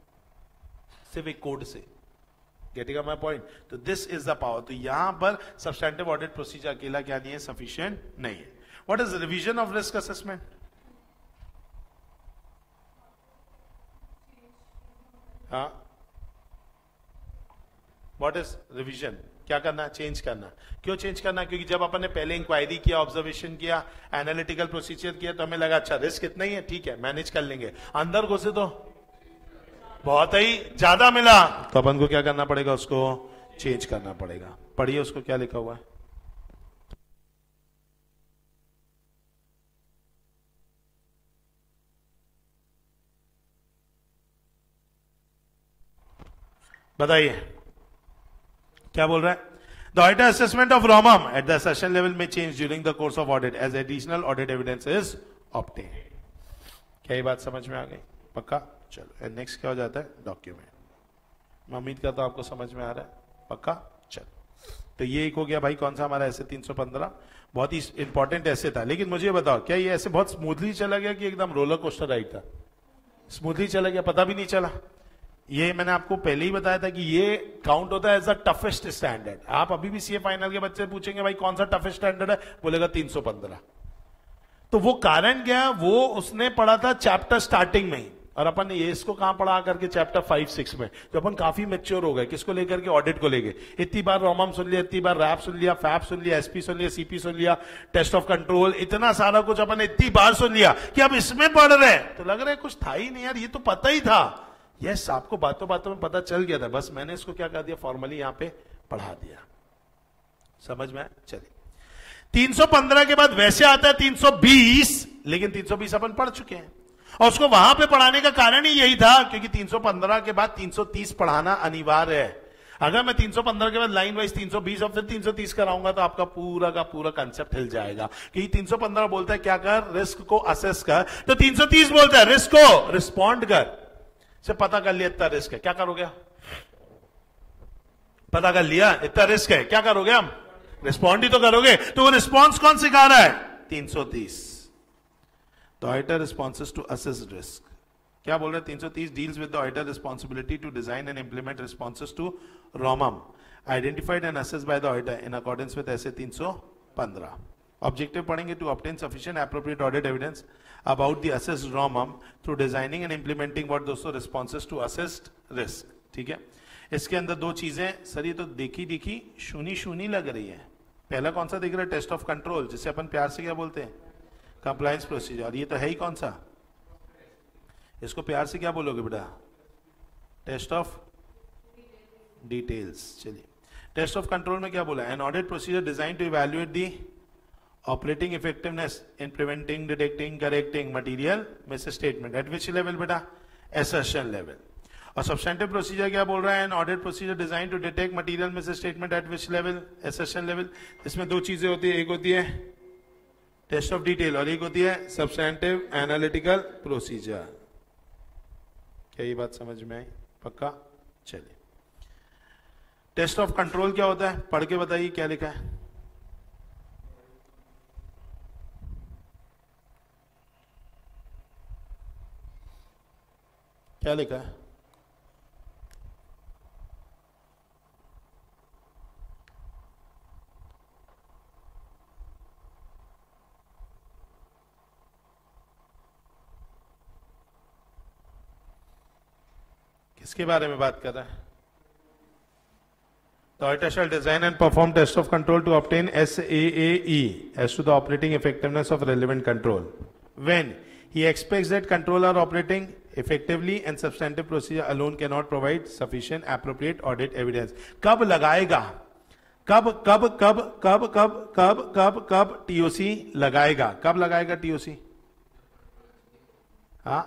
सिर्फ एक कोड से। Getting my point? तो दिस इज द पावर। तो यहां पर सब्सटैंटिव ऑडिट प्रोसीजर अकेला क्या नहीं है, सफिशिएंट नहीं है। What is revision of risk assessment? हाँ, व्हाट इज रिवीजन? क्या करना है? चेंज करना। क्यों चेंज करना? क्योंकि जब अपन ने पहले इंक्वायरी किया, ऑब्जर्वेशन किया, एनालिटिकल प्रोसीजर किया, तो हमें लगा अच्छा रिस्क इतना ही है, ठीक है मैनेज कर लेंगे। अंदर घुसे तो बहुत ही ज्यादा मिला, तो अपन को क्या करना पड़ेगा, उसको चेंज करना पड़ेगा। पढ़िए उसको क्या लिखा हुआ है। बताइए क्या बोल रहा है? The auditor assessment of ROMM at the session level may change during the course of audit as additional audit evidence is obtained. क्या ये बात समझ में आ गई? पक्का? चलो नेक्स्ट क्या हो जाता है, डॉक्यूमेंट। मैं उम्मीद करता हूं आपको समझ में आ रहा है। पक्का? चलो, तो ये एक हो गया भाई, कौन सा हमारा ऐसे 315, बहुत ही इंपॉर्टेंट ऐसे था। लेकिन मुझे बताओ, क्या ये ऐसे बहुत स्मूथली चला गया कि एकदम रोलर कोस्टर राइड था? स्मूथली चला गया, पता भी नहीं चला। ये मैंने आपको पहले ही बताया था कि ये काउंट होता है एज अ टफेस्ट स्टैंडर्ड। आप अभी भी सीए फाइनल के बच्चे पूछेंगे भाई कौन सा टफेस्ट स्टैंडर्ड है, बोलेगा 315। तो वो कारण क्या, वो उसने पढ़ा था चैप्टर स्टार्टिंग में ही, और अपन ने ये इसको कहां पढ़ा करके चैप्टर 5-6 में। तो अपन काफी मैच्योर हो गए, किसको लेकर के, ऑडिट को लेके। इतनी बार रोमम सुन लिया, इतनी बार रैप सुन लिया, फैप सुन लिया, एसपी सुन लिया, सीपी सुन लिया, टेस्ट ऑफ कंट्रोल, इतना सारा कुछ अपन ने इतनी बार सुन लिया कि अब इसमें पढ़ रहे हैं तो लग रहा है कुछ था ही नहीं यार, ये तो पता ही था। यस, आपको बातों बातों में पता चल गया था, बस मैंने इसको क्या कर दिया, फॉर्मली यहां पे पढ़ा दिया। समझ में? चलिए, 315 के बाद वैसे आता है 320, लेकिन 320 अपन पढ़ चुके हैं, और उसको वहां पे पढ़ाने का कारण ही यही था क्योंकि 315 के बाद 330 पढ़ाना अनिवार्य है। अगर मैं 315 के बाद लाइन वाइज 320 और फिर 330 कराऊंगा तो आपका पूरा का पूरा कंसेप्ट हिल जाएगा। कि 315 बोलता है क्या कर, रिस्क को असेस कर, तो 330 बोलता है रिस्क को रिस्पॉन्ड कर। से पता कर लिया इतना रिस्क है, क्या करोगे? पता कर लिया इतना रिस्क है, क्या करोगे? हम रिस्पॉन्ड ही तो करोगे। तो वो रिस्पॉन्स कौन सिखा रहा है? 330। The auditor responses to assess risk. क्या बोल रहे हैं? 330 deals with the auditor responsibility to design and implement responses to ROMM identified and assessed by the auditor in accordance with ऐसे 315. Objective पढ़ेंगे to obtain sufficient appropriate audit evidence about the assessed ROMM through designing and implementing what दोस्तों responses to assessed risk. ठीक है, इसके अंदर दो चीजें सर, ये तो देखी देखी शूनी शूनी लग रही है। पहला कौन सा दिख रहा है? टेस्ट ऑफ कंट्रोल, जिसे अपन प्यार से क्या बोलते हैं? Compliance procedure. ये तो है ही कौन सा? इसको प्यार से क्या बोलोगे बेटा? Test of details. चलिए, टेस्ट ऑफ कंट्रोल में क्या बोला? An audit procedure design to evaluate the operating effectiveness in preventing, detecting, correcting material misstatement at which level बेटा? Assertion level. और सब्सटेंटिव प्रोसीजर क्या बोल रहा है? An audit procedure design to detect material misstatement at which level? Assertion level. इसमें दो चीजें होती है, एक होती है टेस्ट ऑफ डिटेल और एक होती है सब्सटेंटिव एनालिटिकल प्रोसीजर। क्या ये बात समझ में आई? पक्का? चलिए, टेस्ट ऑफ कंट्रोल क्या होता है? पढ़ के बताइए क्या लिखा है। क्या लिखा है? किसके बारे में बात कर रहा है? The auditor shall design and perform test of control to obtain SAAE as to the operating effectiveness of relevant control. When he expects that control are operating effectively and substantive procedure alone cannot provide sufficient appropriate audit evidence. कब लगाएगा? कब कब कब कब कब कब कब कब TOC लगाएगा? कब लगाएगा TOC? हाँ,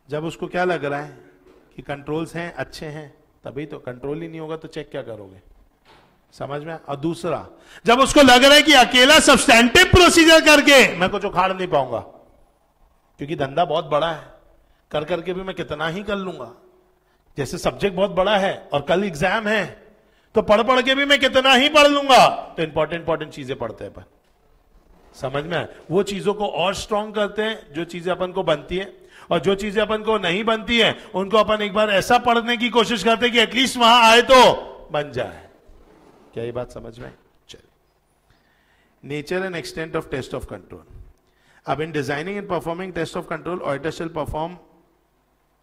जब उसको क्या लग रहा है कि कंट्रोल्स हैं, अच्छे हैं, तभी तो। कंट्रोल ही नहीं होगा तो चेक क्या करोगे? समझ में? और दूसरा, जब उसको लग रहा है कि अकेला सब्सटेंटिव प्रोसीजर करके मैं कुछ उखाड़ नहीं पाऊंगा, क्योंकि धंधा बहुत बड़ा है, कर करके भी मैं कितना ही कर लूंगा। जैसे सब्जेक्ट बहुत बड़ा है और कल एग्जाम है, तो पढ़ के भी मैं कितना ही पढ़ लूंगा। तो इंपॉर्टेंट चीजें पढ़ते हैं अपन। समझ में? वो चीजों को और स्ट्रांग करते हैं जो चीजें अपन को बनती है, और जो चीजें अपन को नहीं बनती है उनको अपन एक बार ऐसा पढ़ने की कोशिश करते हैं कि एटलीस्ट वहां आए तो बन जाए। क्या ये बात समझ में? चलिए, nature and extent of test of control. अब in designing and performing test of control, auditor shall perform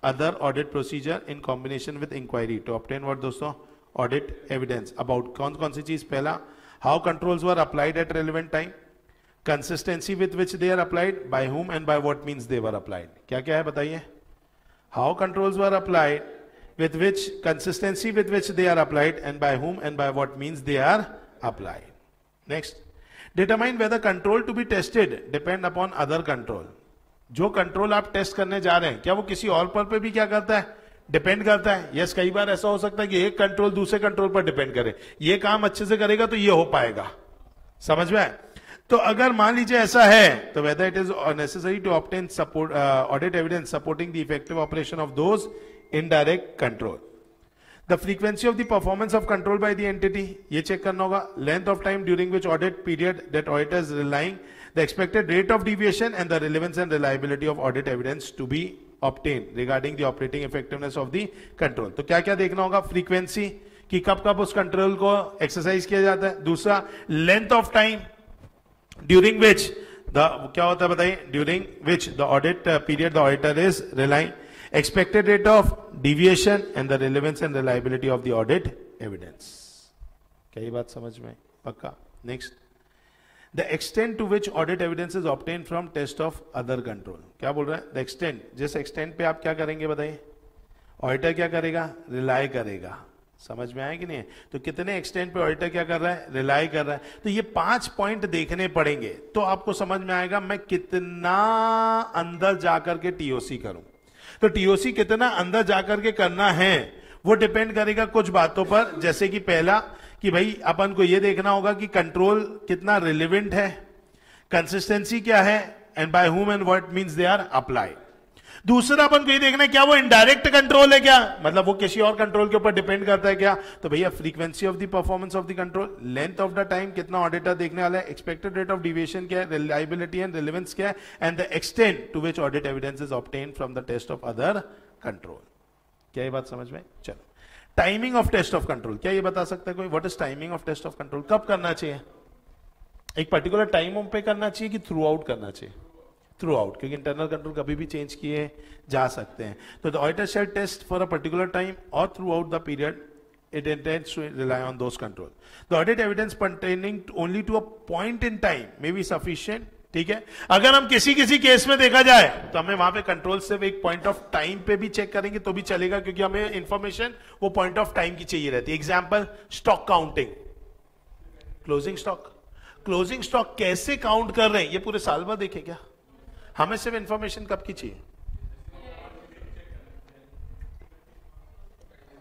other audit procedure in combination with inquiry to obtain what दोस्तों? ऑडिट एविडेंस अबाउट कौन कौन सी चीज? पहला, how controls were applied at relevant time, consistency with which they are applied, by whom and by what means they were applied. क्या क्या है बताइए? How controls were applied, with which consistency with which they are applied, and by whom and by what means they are applied. Next, determine whether control to be tested depend upon other control. जो कंट्रोल आप टेस्ट करने जा रहे हैं, क्या वो किसी और पर भी क्या करता है? डिपेंड करता है। यस, कई बार ऐसा हो सकता है कि एक कंट्रोल दूसरे कंट्रोल पर डिपेंड करे। ये काम अच्छे से करेगा तो ये हो पाएगा। समझ में? तो अगर मान लीजिए ऐसा है, तो whether it is necessary to obtain support audit evidence supporting the effective operation of those indirect control. The frequency of the performance of control by the entity, ये चेक करना होगा। Length of time during which audit period that auditor is relying, the expected rate of deviation and the relevance and reliability of audit evidence to be obtain regarding the operating effectiveness of the control. तो क्या क्या देखना होगा? फ्रीक्वेंसी, कि कब कब उस कंट्रोल को एक्सरसाइज किया जाता है। दूसरा, length of time during which the क्या होता है बताइए? During which the audit period the auditor is relying, expected rate of deviation and the relevance and reliability of the audit evidence. क्या ये बात समझ में? पक्का? Next, the extent to which audit evidence is obtain from test of other control. क्या बोल रहा है? द एक्सटेंट, जिस एक्सटेंट पे आप क्या करेंगे बताइए? ऑडिटर क्या करेगा? रिलाई करेगा। समझ में आया कि नहीं? तो कितने एक्सटेंट पे ऑडिटर क्या कर रहा है? रिलाई कर रहा है। तो ये 5 पॉइंट देखने पड़ेंगे, तो आपको समझ में आएगा मैं कितना अंदर जाकर के टीओसी करूं। तो टीओसी कितना अंदर जाकर के करना है वो डिपेंड करेगा कुछ बातों पर, जैसे कि पहला कि भाई अपन को ये देखना होगा कि कंट्रोल कितना रिलेवेंट है, कंसिस्टेंसी क्या है, and by whom and what means they are applied. दूसरा अपन को ये देखना है क्या वो इनडायरेक्ट कंट्रोल है क्या, मतलब वो किसी और कंट्रोल के ऊपर डिपेंड करता है क्या। तो भैया frequency of the performance of the control, length of the time कितना ऑडिटर देखने वाला है, एक्सपेक्टेड रेट ऑफ डिविएशन क्या है, रिलायबिलिटी एंड रिलेवेंस क्या है, and the extent to which audit evidence is obtained from the test of other control. क्या ये बात समझ में? चलो, timing of test of control, क्या ये बता सकता है कोई? What is timing of test of control? कब करना चाहिए? एक पर्टिकुलर टाइम पे करना चाहिए कि थ्रू आउट करना चाहिए? थ्रू आउट, क्योंकि इंटरनल कंट्रोल कभी भी चेंज किए जा सकते हैं। तो the auditor shall test for a particular time और throughout the period it intends to rely on those control. The audit evidence pertaining only to a point in time may be sufficient ठीक है। अगर हम किसी किसी केस में देखा जाए तो हमें वहां पे कंट्रोल से एक पॉइंट ऑफ टाइम पे भी चेक करेंगे तो भी चलेगा, क्योंकि हमें इंफॉर्मेशन वो पॉइंट ऑफ टाइम की चाहिए रहती है। Example stock counting, closing stock. Closing stock कैसे काउंट कर रहे हैं ये पूरे साल भर देखें क्या? हमें सिर्फ इंफॉर्मेशन कब की चाहिए?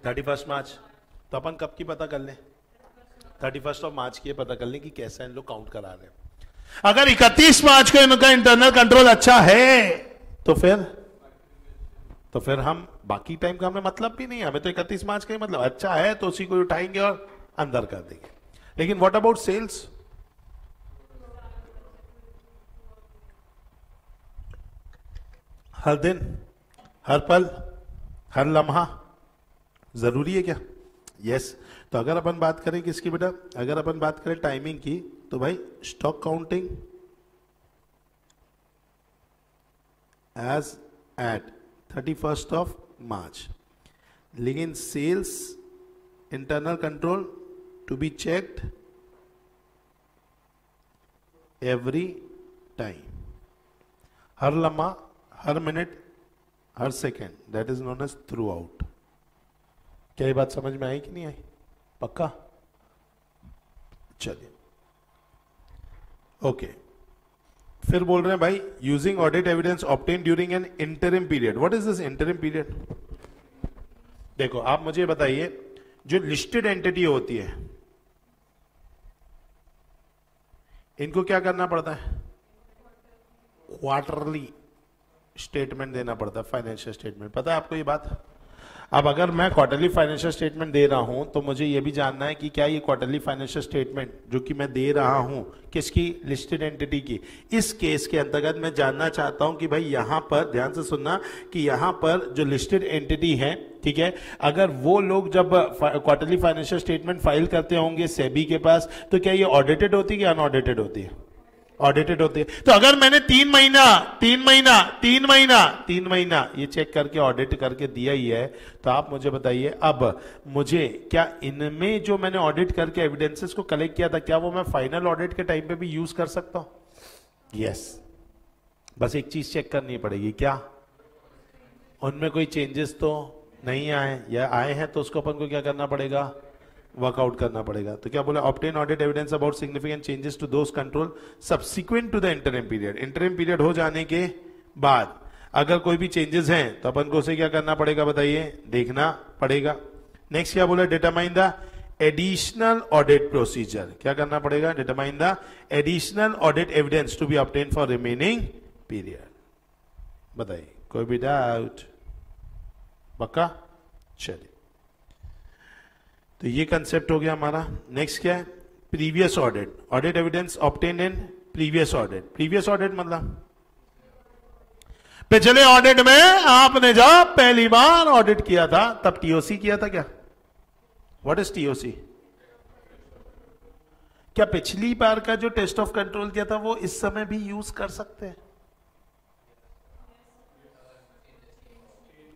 31 मार्च। तो अपन कब की पता कर लें? 31 ऑफ मार्च की पता कर लें कि कैसा इन लोग काउंट करा रहे हैं। अगर 31 मार्च को इनका इंटरनल कंट्रोल अच्छा है तो फिर हम बाकी टाइम का हमें मतलब भी नहीं है, हमें तो 31 मार्च का ही मतलब अच्छा है तो उसी को उठाएंगे और अंदर कर देंगे। लेकिन व्हाट अबाउट सेल्स? हर दिन, हर पल, हर लम्हा जरूरी है क्या? यस। तो अगर अपन बात करें किसकी बेटा, अगर अपन बात करें टाइमिंग की, तो भाई stock counting as at 31 of March, लेकिन sales internal control to be checked every time, हर लम्हा, हर मिनट, हर second, that is known as throughout. क्या ये बात समझ में आई कि नहीं आई? पक्का? चलिए ओके। फिर बोल रहे हैं भाई using audit evidence obtain during an interim period. What is this interim period? देखो आप मुझे बताइए, जो लिस्टेड एंटिटी होती है इनको क्या करना पड़ता है? क्वार्टरली स्टेटमेंट देना पड़ता है, फाइनेंशियल स्टेटमेंट। पता है आपको ये बात? अब अगर मैं क्वार्टरली फाइनेंशियल स्टेटमेंट दे रहा हूं तो मुझे यह भी जानना है कि क्या ये क्वार्टरली फाइनेंशियल स्टेटमेंट जो कि मैं दे रहा हूं किसकी? लिस्टेड एंटिटी की। इस केस के अंतर्गत मैं जानना चाहता हूं कि भाई यहां पर ध्यान से सुनना कि यहां पर जो लिस्टेड एंटिटी है, ठीक है, अगर वो लोग जब क्वार्टरली फाइनेंशियल स्टेटमेंट फाइल करते होंगे सेबी के पास, तो क्या ये ऑडिटेड होती है कि अनऑडिटेड होती है? ऑडिटेड होती है। तो अगर मैंने 3 महीना ये चेक करके ऑडिट करके दिया ही है, तो आप मुझे बताइए अब मुझे क्या इनमें जो मैंने ऑडिट करके एविडेंसेस को कलेक्ट किया था, क्या वो मैं फाइनल ऑडिट के टाइम पे भी यूज कर सकता हूं? यस। बस एक चीज चेक करनी पड़ेगी, क्या उनमें कोई चेंजेस तो नहीं आए, या आए हैं तो उसको अपन को क्या करना पड़ेगा? वर्कआउट करना पड़ेगा। तो क्या बोला? Obtain audit evidence about significant changes to those control subsequent to the interim period. Interim period हो जाने के बाद अगर कोई भी चेंजेस हैं तो अपन को उसे क्या करना पड़ेगा बताइए? देखना पड़ेगा। नेक्स्ट क्या बोला? Determine the additional audit procedure. क्या करना पड़ेगा? Determine the additional audit evidence to be obtain for remaining period. बताइए कोई भी डाउट? पक्का? चलिए, तो ये कंसेप्ट हो गया हमारा। नेक्स्ट क्या है? Previous audit. Audit evidence obtain in previous audit. Previous audit मतलब पिछले ऑडिट में आपने जब पहली बार ऑडिट किया था तब टीओसी किया था क्या? What is TOC? क्या पिछली बार का जो टेस्ट ऑफ कंट्रोल किया था वो इस समय भी यूज कर सकते हैं?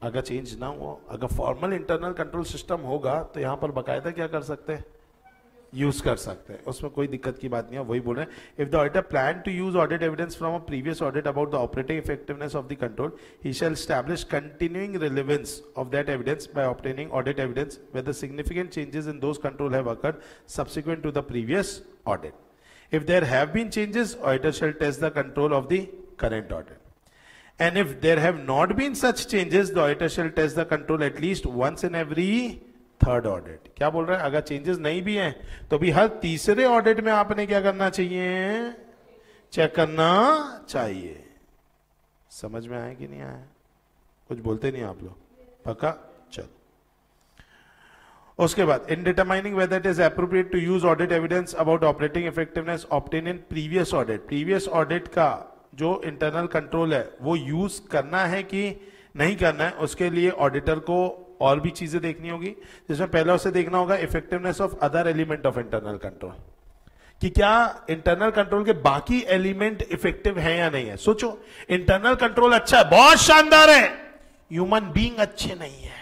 अगर चेंज ना हो, अगर फॉर्मल इंटरनल कंट्रोल सिस्टम होगा तो यहां पर बकायदा क्या कर सकते हैं? यूज कर सकते हैं, उसमें कोई दिक्कत की बात नहीं है। वही बोल रहे हैं, if the auditor plan to use audit evidence from a previous audit about the operating effectiveness of the control, he shall establish continuing relevance of that evidence by obtaining audit evidence where the significant changes in those control have occurred subsequent to the previous audit. If there have been changes, auditor shall test the control of the current audit. And if there have not been such changes, the auditor shall test the control at least once in every third audit. क्या बोल रहा है? अगर चेंजेस नहीं भी हैं तो भी हर तीसरे ऑडिट में आपने क्या करना चाहिए? चेक करना चाहिए. समझ में आया कि नहीं आया? कुछ बोलते नहीं आप लोग? पक्का? चलो. उसके बाद in determining whether it is appropriate to use audit evidence about operating effectiveness obtained in previous audit. previous audit का जो इंटरनल कंट्रोल है वो यूज करना है कि नहीं करना है, उसके लिए ऑडिटर को और भी चीजें देखनी होगी, जिसमें पहला उसे देखना होगा effectiveness of other element of internal control, कि क्या इंटरनल कंट्रोल के बाकी एलिमेंट इफेक्टिव हैं या नहीं है. सोचो, इंटरनल कंट्रोल अच्छा है, बहुत शानदार है, ह्यूमन बीइंग अच्छे नहीं है.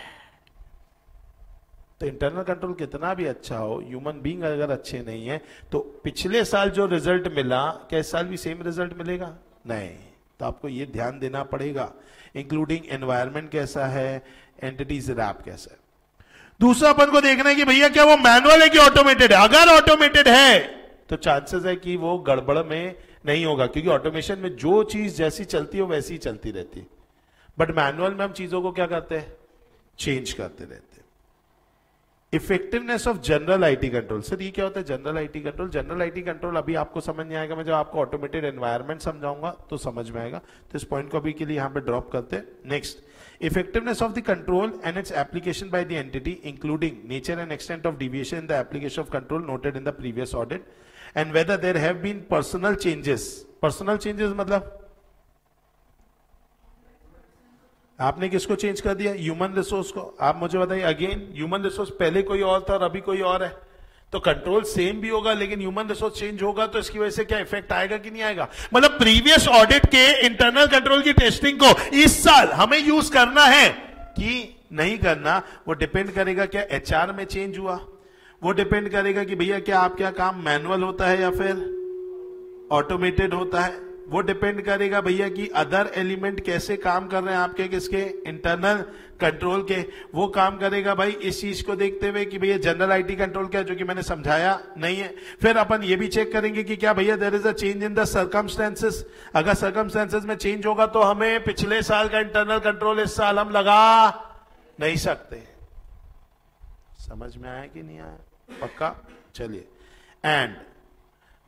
तो इंटरनल कंट्रोल कितना भी अच्छा हो, ह्यूमन बीइंग अगर अच्छे नहीं है तो पिछले साल जो रिजल्ट मिला क्या इस साल भी सेम रिजल्ट मिलेगा? नहीं। तो आपको ये ध्यान देना पड़ेगा, इंक्लूडिंग एनवायरमेंट कैसा है, एंटिटीज रैप कैसा है। दूसरा अपन को देखना है कि भैया क्या वो मैनुअल है कि ऑटोमेटेड है। अगर ऑटोमेटेड है तो चांसेस है कि वो गड़बड़ में नहीं होगा, क्योंकि ऑटोमेशन में जो चीज जैसी चलती है वो वैसी ही चलती रहती है। बट मैनुअल में हम चीजों को क्या करते हैं, चेंज करते रहते हैं। Effectiveness of general IT control. Sir ये क्या होता है general IT control? General IT control अभी आपको समझ नहीं आएगा, मैं जब आपको ऑटोमेटेड एनवायरनमेंट समझाऊंगा तो समझ में आएगा। तो इस पॉइंट को अभी के लिए यहां पे ड्रॉप करते हैं। Next, effectiveness of the control and its application by the entity, including nature and extent of deviation in the application of control noted in the previous audit, and whether there have been personal changes. Personal changes मतलब आपने किसको चेंज कर दिया? ह्यूमन रिसोर्स को। आप मुझे बताइए अगेन, ह्यूमन रिसोर्स पहले कोई और था और अभी कोई और है, तो कंट्रोल सेम भी होगा लेकिन ह्यूमन रिसोर्स चेंज होगा, तो इसकी वजह से क्या इफेक्ट आएगा कि नहीं आएगा? मतलब प्रीवियस ऑडिट के इंटरनल कंट्रोल की टेस्टिंग को इस साल हमें यूज करना है कि नहीं करना, वो डिपेंड करेगा क्या एचआर में चेंज हुआ, वो डिपेंड करेगा कि भैया क्या आपका काम मैनुअल होता है या फिर ऑटोमेटेड होता है, वो डिपेंड करेगा भैया कि अदर एलिमेंट कैसे काम कर रहे हैं आपके किसके इंटरनल कंट्रोल के, वो काम करेगा भाई इस चीज को देखते हुए कि भैया जनरल आईटी कंट्रोल क्या, जो कि मैंने समझाया नहीं है। फिर अपन ये भी चेक करेंगे कि क्या भैया there is a change in the circumstances. अगर सर्कमस्टेंसेस में चेंज होगा तो हमें पिछले साल का इंटरनल कंट्रोल इस साल हम लगा नहीं सकते। समझ में आया कि नहीं आया? पक्का? चलिए, एंड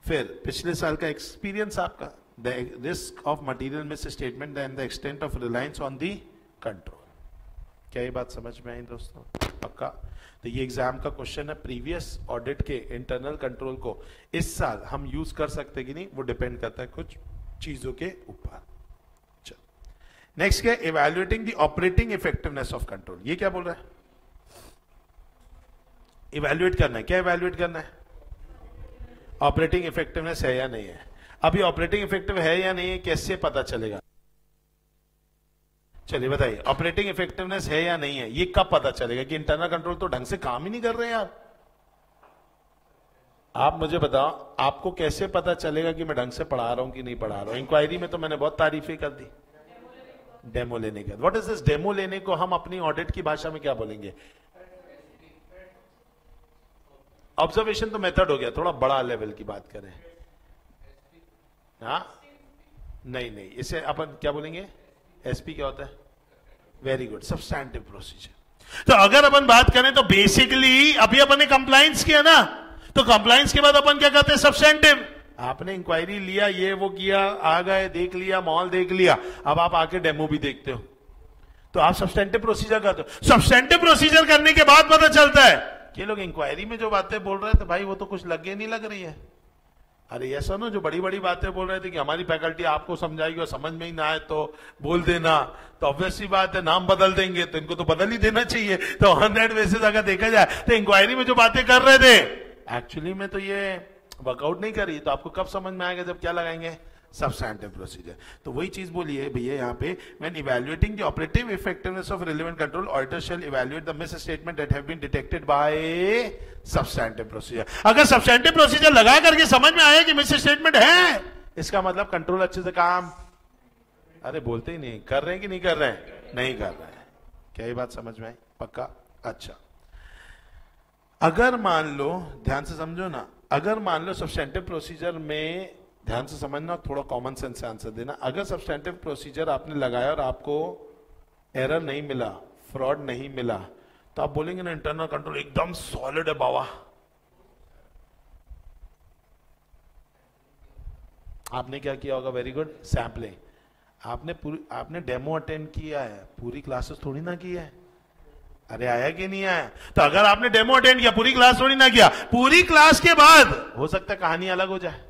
फिर पिछले साल का एक्सपीरियंस आपका, the risk of material misstatement and the extent of reliance on the control। क्या ये बात समझ में आई दोस्तों? पक्का? तो ये एग्जाम का क्वेश्चन है, प्रीवियस ऑडिट के इंटरनल कंट्रोल को इस साल हम यूज कर सकते कि नहीं, वो डिपेंड करता है कुछ चीजों के ऊपर। चलो नेक्स्ट क्या, evaluating the operating effectiveness of control. ये क्या बोल रहा है? इवैल्यूएट करना है। क्या इवैल्यूएट करना है? ऑपरेटिंग इफेक्टिवनेस है या नहीं है। अभी ऑपरेटिंग इफेक्टिव है या नहीं है कैसे पता चलेगा? चलिए बताइए, ऑपरेटिंग इफेक्टिवनेस है या नहीं है, ये कब पता चलेगा कि इंटरनल कंट्रोल तो ढंग से काम ही नहीं कर रहे हैं यार? आप मुझे बताओ, आपको कैसे पता चलेगा कि मैं ढंग से पढ़ा रहा हूं कि नहीं पढ़ा रहा हूं? इंक्वायरी में तो मैंने बहुत तारीफें कर दी, डेमो लेने का। व्हाट इज दिस डेमो लेने को हम अपनी ऑडिट की भाषा में क्या बोलेंगे? ऑब्जर्वेशन तो मेथड हो गया, थोड़ा बड़ा लेवल की बात करें। हाँ नहीं, इसे अपन क्या बोलेंगे? एसपी क्या होता है? Very good, substantive procedure. तो अगर अपन बात करें तो बेसिकली अभी अपन ने कंप्लायंस किया ना, तो कंप्लायंस के बाद अपन क्या कहते हैं? सब्सटैंटिव। आपने इंक्वायरी लिया, ये वो किया, आ गए, देख लिया, मॉल देख लिया, अब आप आके डेमो भी देखते हो, तो आप सब्सटैंटिव प्रोसीजर करते हो। सब्सटैंटिव प्रोसीजर करने के बाद पता चलता है कि लोग इंक्वायरी में जो बातें बोल रहे थे भाई वो तो कुछ लगे नहीं लग रही है। अरे ऐसा ना, जो बड़ी बड़ी बातें बोल रहे थे कि हमारी फैकल्टी आपको समझाएगी और समझ में ही ना आए तो बोल देना, तो ऑब्वियसली बात है नाम बदल देंगे, तो इनको तो बदल ही देना चाहिए। तो ऑन दैट बेसिस अगर देखा जाए तो इंक्वायरी में जो बातें कर रहे थे एक्चुअली में तो ये वर्कआउट नहीं करी, तो आपको कब समझ में आएगा? जब क्या लगाएंगे? Substantive procedure. तो वही चीज बोलिए भैया यहाँ पे, when evaluating the operative effectiveness of relevant control, auditor shall evaluate the misstatement that have been detected by substantive procedure. अगर सब्सटैंटिव प्रोसीजर लगा करके समझ में आया कि मिस स्टेटमेंट है, इसका मतलब कंट्रोल अच्छे से काम, अरे बोलते ही नहीं, कर रहे हैं कि नहीं कर रहे हैं? नहीं कर रहे हैं। क्या ये बात समझ में आई? पक्का? अच्छा, अगर मान लो, ध्यान से समझो ना, अगर मान लो सब्सटैंटिव प्रोसीजर में, ध्यान से समझना, थोड़ा कॉमन सेंस से आंसर देना, अगर सब्सटैंटिव प्रोसीजर आपने लगाया और आपको एरर नहीं मिला, फ्रॉड नहीं मिला, तो आप बोलेंगे ना इंटरनल कंट्रोल एकदम सॉलिड है बाबा। आपने क्या किया होगा? Very good, sampling. आपने डेमो अटेंड किया है, पूरी क्लासेस थोड़ी ना की है। अरे आया कि नहीं आया? तो अगर आपने डेमो अटेंड किया, पूरी क्लास थोड़ी ना किया, पूरी क्लास के बाद हो सकता है कहानी अलग हो जाए।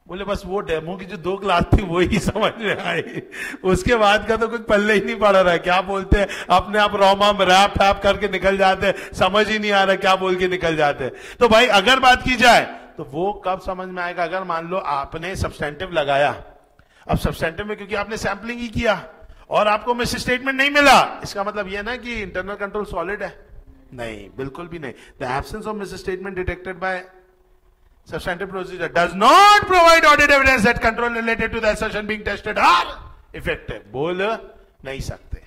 बोले बस वो डेमो की जो 2 क्लास थी वो ही समझ में आई, उसके बाद का तो कुछ पल्ले ही नहीं पड़ रहा है। क्या बोलते हैं, अपने आप रोमाम रैप टैप करके निकल जाते, समझ ही नहीं आ रहा क्या बोल के निकल जाते। तो भाई अगर बात की जाए तो वो कब समझ में आएगा? अगर मान लो आपने सब्सटैंटिव लगाया, अब सब्सटैंटिव में क्योंकि आपने सैंपलिंग ही किया और आपको मिस स्टेटमेंट नहीं मिला, इसका मतलब यह ना कि इंटरनल कंट्रोल सॉलिड है। नहीं, बिल्कुल भी नहीं. The absence of miss statement detected by substantive procedure does not provide audit evidence that control related to the assertion being tested are effective. बोल नहीं सकते.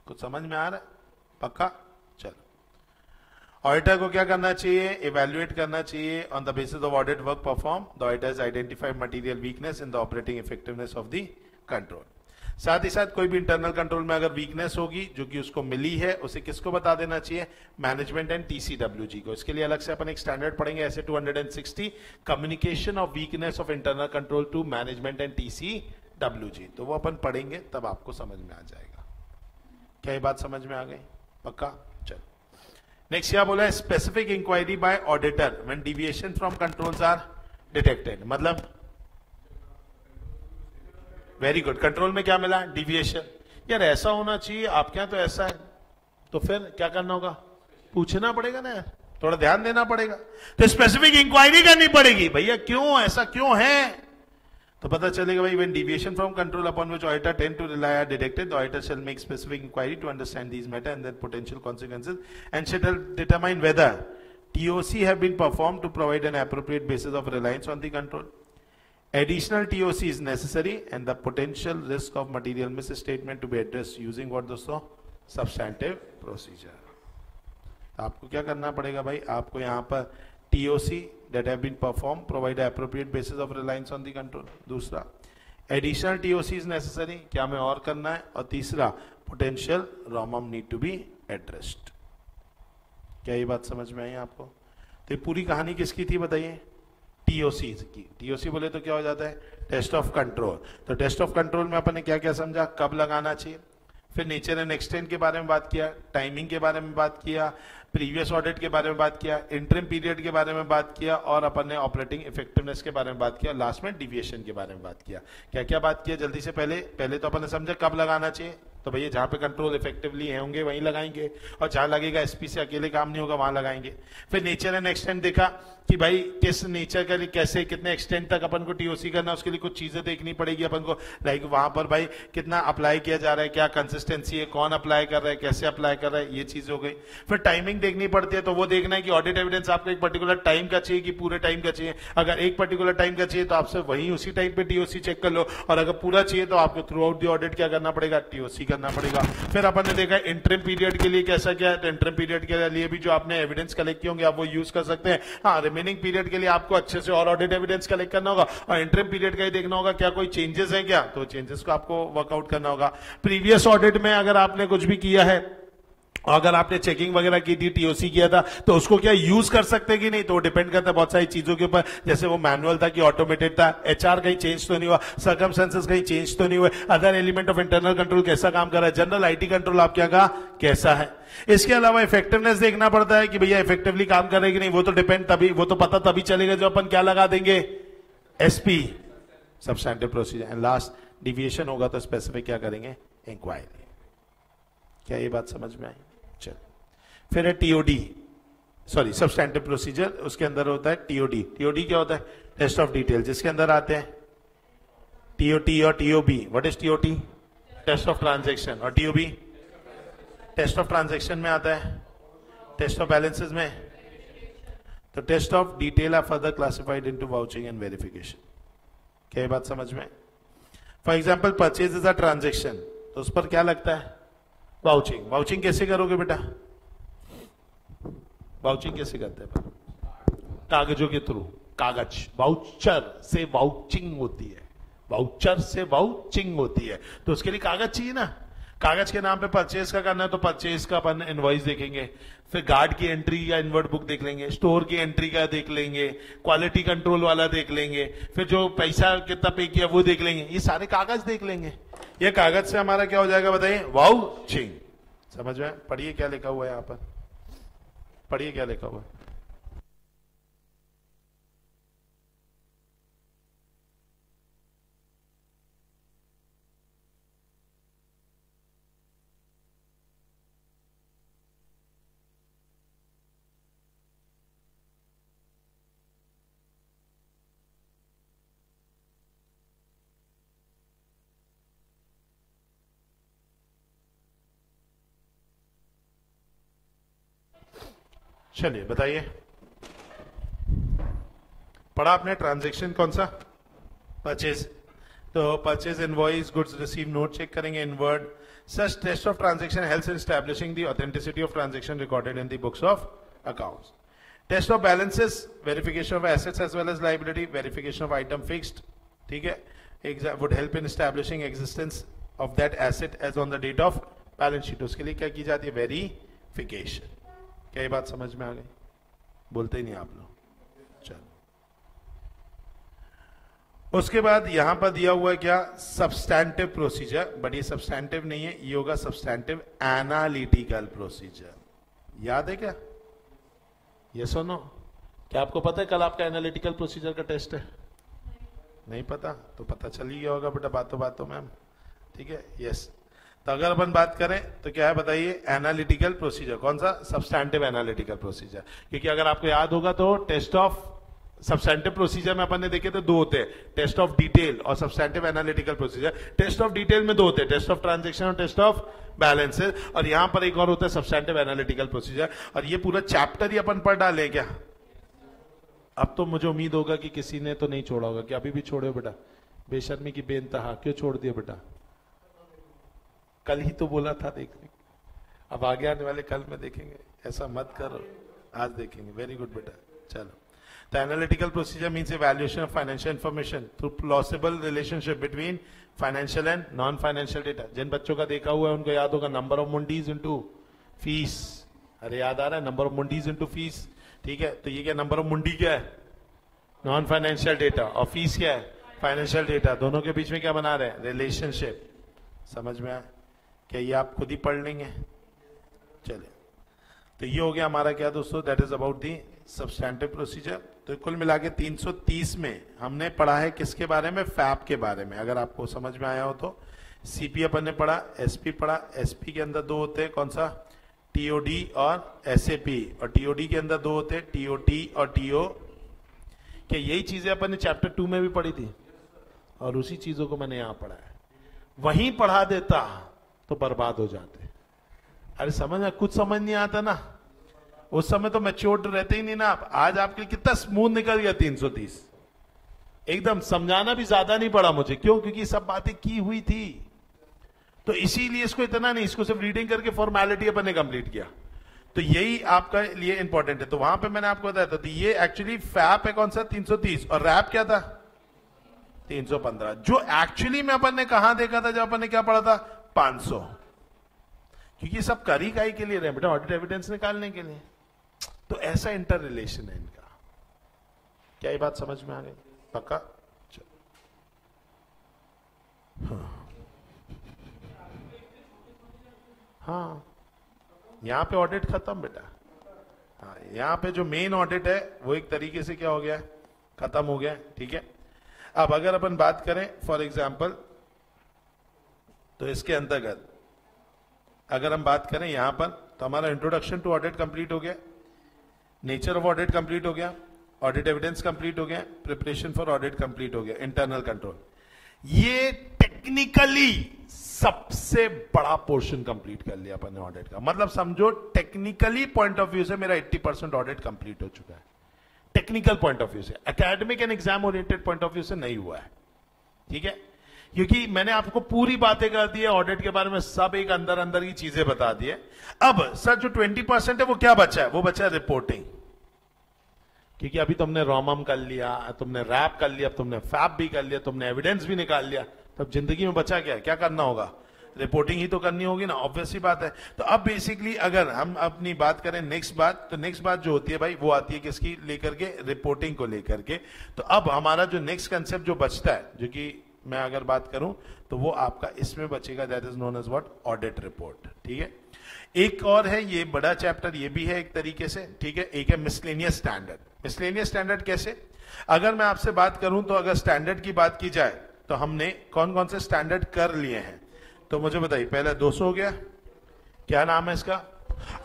कुछ समझ में आ रहा है? पक्का? चलो. ऑडिटर को क्या करना चाहिए? इवेल्युएट करना चाहिए. On the basis of audit work perform the auditors identify material weakness in the operating effectiveness of the control. साथ ही साथ कोई भी इंटरनल कंट्रोल में अगर वीकनेस होगी जो कि उसको मिली है, उसे किसको बता देना चाहिए? मैनेजमेंट एंड टीसीडब्ल्यूजी को. इसके लिए अलग से अपन एक स्टैंडर्ड पढ़ेंगे, ऐसे 260 communication of weakness of internal control to management and TCWG. तो वो अपन पढ़ेंगे, तब आपको समझ में आ जाएगा. क्या ये बात समझ में आ गई? पक्का? चलो. नेक्स्ट क्या बोला है? Specific inquiry by auditor when deviation from controls are detected. मतलब वेरी गुड. कंट्रोल में क्या मिला? डिविएशन. यार ऐसा होना चाहिए, आपके यहां तो ऐसा है, तो फिर क्या करना होगा? पूछना पड़ेगा ना यार, थोड़ा ध्यान देना पड़ेगा. तो स्पेसिफिक इंक्वायरी करनी पड़ेगी, भैया क्यों ऐसा क्यों है, तो पता चलेगा भाई. When deviation from control upon which auditor tend to rely are detected, the auditor shall make specific inquiry to understand these matter and their potential consequences and shall determine whether TOC have been performed to provide an appropriate basis of reliance on the control. Additional TOC is necessary and the potential risk of material misstatement to be addressed using what दोस्तों? Substantive procedure. आपको क्या करना पड़ेगा भाई? आपको यहाँ पर TOC that have been performed provide appropriate basis of reliance on the control. दूसरा, additional TOC is necessary. क्या में और करना है? और तीसरा, potential ROMM need to be addressed. क्या ये बात समझ में आई आपको? तो ये पूरी कहानी किसकी थी बताइए? टीओसी की. टीओसी बोले तो क्या हो जाता है? Test of control. तो टेस्ट ऑफ कंट्रोल में अपन ने क्या क्या समझा? कब लगाना चाहिए, फिर नीचे ने एक्सटेंड के बारे में बात किया, टाइमिंग के बारे में बात किया, प्रीवियस ऑडिट के बारे में बात किया, इंटरिम पीरियड के बारे में बात किया, और अपन ने ऑपरेटिंग इफेक्टिवनेस के बारे में बात किया, लास्ट में डिविएशन के बारे में बात किया. क्या क्या बात किया जल्दी से? पहले तो अपन ने समझा कब लगाना चाहिए. तो भैया जहां पे कंट्रोल इफेक्टिवली होंगे वहीं लगाएंगे, और जहां लगेगा एसपी से अकेले काम नहीं होगा वहां लगाएंगे. फिर नेचर एंड एक्सटेंट देखा कि भाई किस नेचर का लिए कैसे कितने एक्सटेंट तक अपन को टीओसी करना, उसके लिए कुछ चीजें देखनी पड़ेगी अपन को. लाइक वहां पर भाई कितना अप्लाई किया जा रहा है, क्या कंसिस्टेंसी है, कौन अप्लाई कर रहा है, कैसे अप्लाई कर रहा है, ये चीज हो गई. फिर टाइमिंग देखनी पड़ती है, तो वो देखना है कि ऑडिट एविडेंस आपको एक पर्टिकुलर टाइम का चाहिए कि पूरे टाइम का चाहिए. अगर एक पर्टिकुलर टाइम का चाहिए तो आपसे वही उसी टाइम पे टीओसी चेक कर लो, और अगर पूरा चाहिए तो आपको थ्रू आउट द ऑडिट क्या करना पड़ेगा? टीओसी करना पड़ेगा. फिर अपन ने देखा इंटरिम पीरियड के लिए कैसा क्या है. तो इंटरिम पीरियड के लिए भी जो आपने एविडेंस कलेक्ट किए होंगे आप वो यूज कर सकते हैं. हाँ, रिमेनिंग पीरियड के लिए आपको अच्छे से और ऑडिट एविडेंस कलेक्ट करना होगा, और इंटरिम पीरियड का ही देखना होगा क्या कोई चेंजेस है क्या, तो चेंजेस को आपको वर्कआउट करना होगा. प्रीवियस ऑडिट में अगर आपने कुछ भी किया है, अगर आपने चेकिंग वगैरह की थी, टीओसी किया था, तो उसको क्या यूज कर सकते हैं कि नहीं, तो डिपेंड करता है बहुत सारी चीजों के ऊपर. जैसे वो मैनुअल था कि ऑटोमेटेड था, एचआर कहीं चेंज तो नहीं हुआ, सर्कमस्टेंसेस कहीं चेंज तो नहीं हुए, other element of internal control कैसा काम कर रहा है, जनरल आईटी कंट्रोल आप क्या कहा कैसा है. इसके अलावा इफेक्टिवनेस देखना पड़ता है कि भैया इफेक्टिवली काम कर रहे कि नहीं. वो तो डिपेंड तभी, वो तो पता तभी चलेगा जो अपन क्या लगा देंगे? SP, substantive procedure. And last deviation होगा तो स्पेसिफिक क्या करेंगे? इंक्वायरी. क्या ये बात समझ में आई? चलो. फिर है टीओडी, सॉरी सब्सटैंटिव प्रोसीजर, उसके अंदर होता है टीओडी. टीओडी क्या होता है? टेस्ट ऑफ डिटेल, जिसके अंदर आते हैं टीओटी और TOB. What is TOT? Test of transaction. और टीओबी टेस्ट ऑफ ट्रांजैक्शन में आता है, टेस्ट ऑफ बैलेंसेस में. तो test of detail are further classified into vouching and verification. क्या ये बात समझ में? For example purchase is a transaction, तो उस पर क्या लगता है? वाउचिंग. वाउचिंग कैसे करोगे बेटा? वाउचिंग कैसे करते हैं? कागजों के थ्रू. कागज, वाउचर से वाउचिंग होती है, वाउचर से वाउचिंग होती है, तो उसके लिए कागज चाहिए ना. कागज के नाम पे परचेज का करना है तो परचेज का अपन इनवॉइस देखेंगे, फिर गार्ड की एंट्री या इनवर्ट बुक देख लेंगे, स्टोर की एंट्री का देख लेंगे, क्वालिटी कंट्रोल वाला देख लेंगे, फिर जो पैसा कितना पे किया वो देख लेंगे. ये सारे कागज देख लेंगे. ये कागज से हमारा क्या हो जाएगा बताइए? वाउचिंग. समझ में? पढ़िए क्या लिखा हुआ है यहां पर, पढ़िए क्या लिखा हुआ है. चलिए बताइए, पढ़ा आपने ट्रांजैक्शन कौन सा? परचेज। तो purchase invoice, goods receive, note check करेंगे inward. Such test of transaction helps in establishing the authenticity of transaction recorded in the books of accounts. Test of balances, verification of assets as well as liability, verification of item fixed, ठीक है, would help in establishing existence of that asset as on the date of balance sheet. उसके लिए क्या की जाती है? वेरिफिकेशन। क्या ये बात समझ में आ गई? बोलते ही नहीं आप लोग। चलो, उसके बाद यहां पर दिया हुआ है क्या? सब्सटैंटिव प्रोसीजर, बट ये सब्सटैंटिव नहीं है, ये होगा सब्सटैंटिव एनालिटिकल प्रोसीजर। याद है क्या? ये सुनो, क्या आपको पता है कल आपका एनालिटिकल प्रोसीजर का टेस्ट है? नहीं पता? तो पता चल ही गया होगा बेटा बातों बातों में, ठीक है। यस, तो अगर अपन बात करें तो क्या है बताइए? Analytical procedure. कौन सा? Substantive analytical procedure. क्योंकि अगर आपको याद होगा तो टेस्ट ऑफ सब्सटैंटिव प्रोसीजर में अपन ने देखे तो दो होते हैं, टेस्ट ऑफ डिटेल और substantive analytical procedure. Test of detail में दो होते हैं, टेस्ट ऑफ ट्रांजैक्शन और टेस्ट ऑफ बैलेंसेस। और यहां पर एक और होता है सब्सटैंटिव एनालिटिकल प्रोसीजर। और ये पूरा चैप्टर ही अपन पढ़ डाले क्या? अब तो मुझे उम्मीद होगा कि किसी ने तो नहीं छोड़ा होगा। कि अभी भी छोड़े हो बेटा? बेशर्मी की बेनतहा, क्यों छोड़ दिया बेटा? कल ही तो बोला था देखने, अब आगे आने वाले कल में देखेंगे। ऐसा मत करो, आज देखेंगे। वेरी गुड बेटा। चलो, तो analytical procedure means evaluation of financial information through plausible relationship between financial and non financial data. जिन बच्चों का देखा हुआ है उनको याद होगा नंबर ऑफ मुंडीज इनटू फीस। अरे याद आ रहा है? नंबर ऑफ मुंडीज इनटू फीस, ठीक है। तो ये क्या? नंबर ऑफ मुंडी क्या है? Non financial data. और फीस क्या है? Financial data. दोनों के बीच में क्या बना रहे हैं? रिलेशनशिप। समझ में आया? क्या ये आप खुद ही पढ़ लेंगे? चलिए, तो ये हो गया हमारा क्या दोस्तों? That is about the substantive procedure. तो कुल मिला के 330 में हमने पढ़ा है किसके बारे में? फैप के बारे में। अगर आपको समझ में आया हो तो सीपी अपन ने पढ़ा, एसपी पढ़ा। एसपी के अंदर दो होते हैं, कौन सा? टीओडी और एसएपी। और टीओडी के अंदर दो होते हैं, टीओटी और टीओ। क्या यही चीजें अपन ने चैप्टर 2 में भी पढ़ी थी? और उसी चीजों को मैंने यहां पढ़ा है। वहीं पढ़ा देता तो बर्बाद हो जाते। अरे समझ में, कुछ समझ नहीं आता ना, उस समय तो मैच्योर्ड रहते ही नहीं ना आप। आज आपके लिए कितना स्मूथ निकल गया 330, एकदम। समझाना भी ज्यादा नहीं पड़ा मुझे। क्यों? क्योंकि सब बातें की हुई थी। तो इसीलिए इसको इतना नहीं, इसको सिर्फ रीडिंग करके फॉर्मेलिटी अपन ने कंप्लीट किया। तो यही आपका लिए इंपॉर्टेंट है। तो वहां पे मैंने आपको बताया था, तो ये एक्चुअली फैप है कौन सा? 330। और रैप क्या था? 315। जो एक्चुअली में अपन ने कहां देखा था जब अपन ने क्या पढ़ा था? 500। क्योंकि सब करी काई के लिए रहे बेटा, ऑडिट एविडेंस निकालने के लिए। तो ऐसा इंटर रिलेशन है इनका। क्या ये बात समझ में आ गई? पक्का? हाँ, यहां पे ऑडिट खत्म बेटा। हाँ, यहां पे जो मेन ऑडिट है वो एक तरीके से क्या हो गया? खत्म हो गया, ठीक है। अब अगर अपन बात करें फॉर एग्जाम्पल, तो इसके अंतर्गत अगर हम बात करें यहां पर, तो हमारा इंट्रोडक्शन टू ऑडिट कंप्लीट हो गया, नेचर ऑफ ऑडिट कंप्लीट हो गया, ऑडिट एविडेंस कंप्लीट हो गया, प्रिपरेशन फॉर ऑडिट कंप्लीट हो गया, इंटरनल कंट्रोल। ये टेक्निकली सबसे बड़ा पोर्शन कंप्लीट कर लिया अपन ने ऑडिट का। मतलब समझो टेक्निकली पॉइंट ऑफ व्यू से मेरा 80% ऑडिट कंप्लीट हो चुका है। टेक्निकल पॉइंट ऑफ व्यू से, academic and exam oriented point of view से नहीं हुआ है, ठीक है। क्योंकि मैंने आपको पूरी बातें कर दी है ऑडिट के बारे में, सब एक अंदर अंदर की चीजें बता दी है। अब सर जो 20% है वो क्या बचा है? वो बचा है रिपोर्टिंग। क्योंकि अभी तुमने रोमम कर लिया, तुमने रैप कर लिया, तुमने फैप भी कर लिया, तुमने एविडेंस भी निकाल लिया, तब जिंदगी में बचा क्या करना होगा? रिपोर्टिंग ही तो करनी होगी ना, ऑब्वियस सी बात है। तो अब बेसिकली अगर हम अपनी बात करें नेक्स्ट बात, तो नेक्स्ट बात जो होती है भाई वो आती है किसकी लेकर के? रिपोर्टिंग को लेकर के। तो अब हमारा जो नेक्स्ट कंसेप्ट जो बचता है, जो कि मैं अगर बात करूं तो वो आपका इसमें बचेगा, that is known as what? Audit report, ठीक है। एक और है, ये बड़ा चैप्टर ये भी है एक तरीके से, ठीक है। एक है मिसलेनियस स्टैंडर्ड। मिसलेनियस स्टैंडर्ड कैसे? अगर मैं आपसे बात करूं तो अगर स्टैंडर्ड की बात की जाए तो हमने कौन कौन से स्टैंडर्ड कर लिए हैं, तो मुझे बताइए। पहले 200 हो गया, क्या नाम है इसका?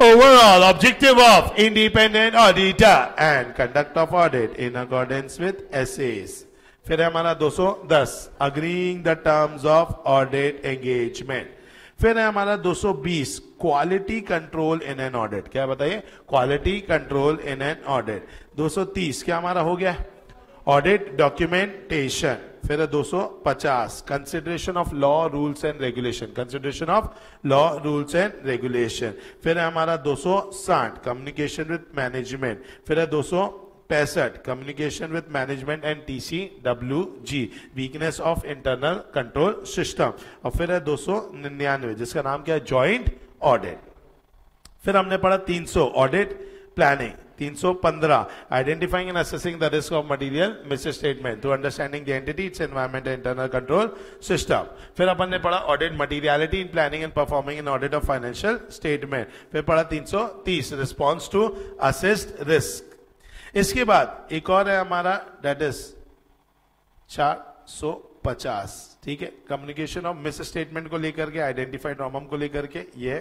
Overall objective of independent auditor and conduct of audit in accordance with SS. फिर है हमारा 210, agreeing the terms of audit engagement. फिर है हमारा 220 quality control in an audit. क्या बताइए? Quality control in an audit. 230 क्या हमारा हो गया? Audit documentation. फिर है 250 consideration of law rules and regulation, consideration of law rules and regulation. फिर है हमारा 260 कम्युनिकेशन विद मैनेजमेंट। फिर है 265 communication with management and TCWG, weakness of internal control system. और फिर है 299 जिसका नाम क्या है? Joint audit. फिर हमने पढ़ा 300 audit planning. 315 identifying and assessing the risk of material misstatement through understanding the entity, its environment and internal control system. फिर अपन ने पढ़ा audit materiality in planning and performing in audit of financial statement. फिर पढ़ा 330 रिस्पॉन्स टू असेस्ड रिस्क। इसके बाद एक और है हमारा, दैट इज 450, ठीक है, कम्युनिकेशन ऑफ मिस स्टेटमेंट को लेकर के, आइडेंटिफाइड नॉर्मम को लेकर के ये।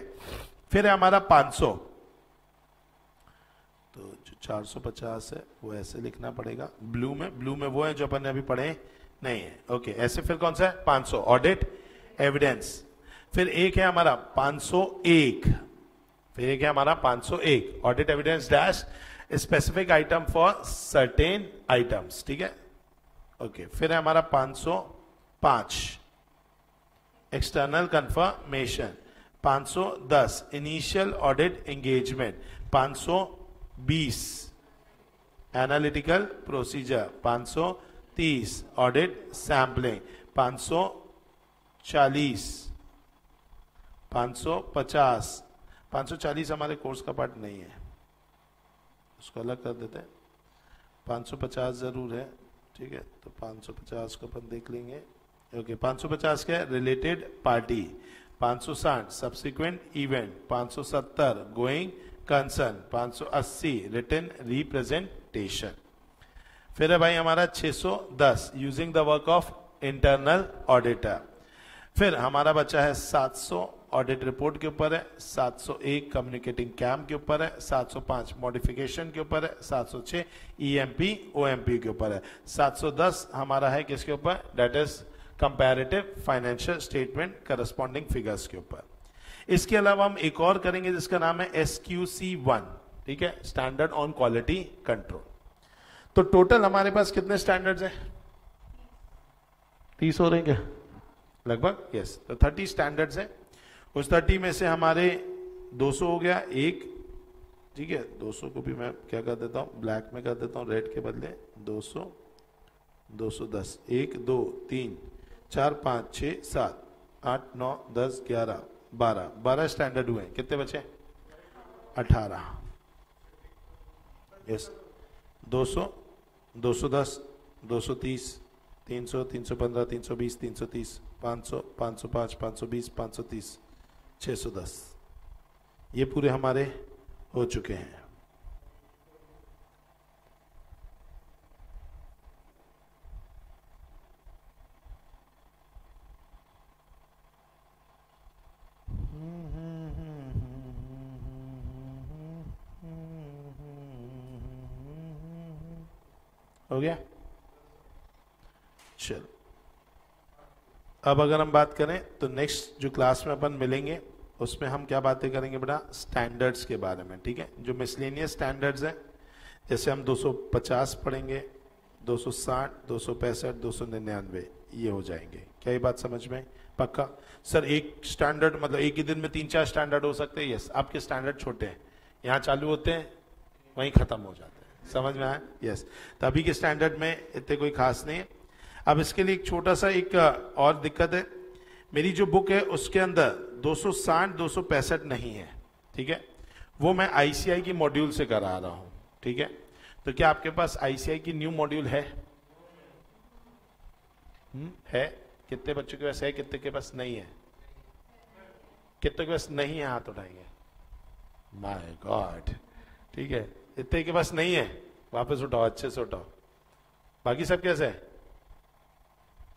फिर है हमारा 500, तो जो 450 है वो ऐसे लिखना पड़ेगा ब्लू में वो है जो अपन ने अभी पढ़े नहीं है, ओके ऐसे। फिर कौन सा है? 500 ऑडिट एविडेंस। फिर एक है हमारा 501, फिर एक है हमारा 501 audit evidence dash specific item for certain items, ठीक है, ओके। फिर है हमारा 505 external confirmation. 510 initial audit engagement. 520 analytical procedure. 530 audit sampling. 540 550 540 हमारे कोर्स का पार्ट नहीं है, उसको अलग कर देते हैं। 550 जरूर है, ठीक है, तो 550 को अपन देख लेंगे, ओके। 550 क्या है? Related party. 560 subsequent event. 570 going concern. 580 written representation. फिर है भाई हमारा 610 using the work of internal auditor. फिर हमारा बच्चा है 700 ऑडिट रिपोर्ट के ऊपर है। 701 कम्युनिकेटिंग कैम के ऊपर है। 705 मॉडिफिकेशन के ऊपर है। 706 EMP OMP के ऊपर है। 710 हमारा है किसके ऊपर? That is comparative financial statement corresponding figures के ऊपर। इसके अलावा हम एक और करेंगे जिसका नाम है SQC1, ठीक है, स्टैंडर्ड ऑन क्वालिटी कंट्रोल। तो टोटल हमारे पास कितने स्टैंडर्ड्स हैं? 30 हो रहे हैं क्या लगभग? यस, तो 30 स्टैंडर्ड्स हैं। उस 30 में से हमारे 200 हो गया एक, ठीक है, 200 को भी मैं क्या कर देता हूं, ब्लैक में कर देता हूं, रेड के बदले 200, 210, 1 2 3 4 5 6 7 8 9 10 11 12 स्टैंडर्ड हुए। कितने बचे? 18। यस, 200, 210, 230, 300, 315, 320, 330, 500, 505, 520, 530, 610, ये पूरे हमारे हो चुके हैं। हो गया? चलो, अब अगर हम बात करें तो नेक्स्ट जो क्लास में अपन मिलेंगे उसमें हम क्या बातें करेंगे बेटा? स्टैंडर्ड्स के बारे में, ठीक है, जो मिसलेनियस स्टैंडर्ड्स हैं, जैसे हम 250 पढ़ेंगे, 260, 265, 299, ये हो जाएंगे। क्या ये बात समझ में? पक्का? सर एक स्टैंडर्ड मतलब एक ही दिन में 3-4 स्टैंडर्ड हो सकते हैं? यस, आपके स्टैंडर्ड छोटे हैं, यहाँ चालू होते हैं वहीं खत्म हो जाते हैं। समझ में आया? यस, तो अभी के स्टैंडर्ड में इतने कोई खास नहीं है। अब इसके लिए एक छोटा सा एक और दिक्कत है, मेरी जो बुक है उसके अंदर 260 265 नहीं है, ठीक है, वो मैं ICI की मॉड्यूल से करा रहा हूं, ठीक है। तो क्या आपके पास ICI की न्यू मॉड्यूल है? है? कितने बच्चों के पास है, कितने के पास नहीं है? कितने के पास नहीं है हाथ उठाएंगे? माय गॉड, ठीक है, इतने के पास नहीं है, वापस उठाओ, अच्छे से उठाओ। बाकी सब कैसे है?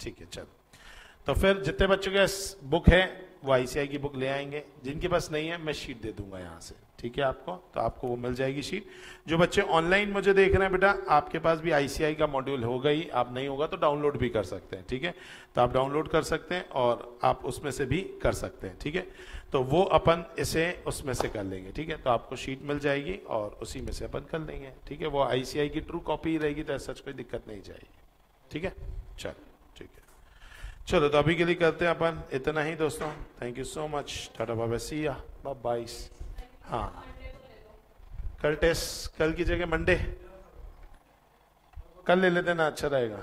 ठीक है, चलो। तो फिर जितने बच्चों के बुक है वो आईसीआई की बुक ले आएंगे। जिनके पास नहीं है मैं शीट दे दूंगा यहाँ से, ठीक है आपको, तो आपको वो मिल जाएगी शीट। जो बच्चे ऑनलाइन मुझे देख रहे हैं बेटा, आपके पास भी आईसीआई का मॉड्यूल होगा ही, आप नहीं होगा तो डाउनलोड भी कर सकते हैं, ठीक है। तो आप डाउनलोड कर सकते हैं और आप उसमें से भी कर सकते हैं, ठीक है। तो वो अपन इसे उसमें से कर लेंगे, ठीक है। तो आपको शीट मिल जाएगी और उसी में से अपन कर लेंगे, ठीक है। वो आईसीआई की ट्रू कॉपी रहेगी, तो ऐसा कोई दिक्कत नहीं जाएगी, ठीक है। चलो ठीक है, चलो तो अभी के लिए करते हैं अपन इतना ही दोस्तों। Thank you so much, tata bye bye, see ya bye. हाँ, कल टेस्ट, कल की जगह मंडे कल ले लेते ना, अच्छा रहेगा।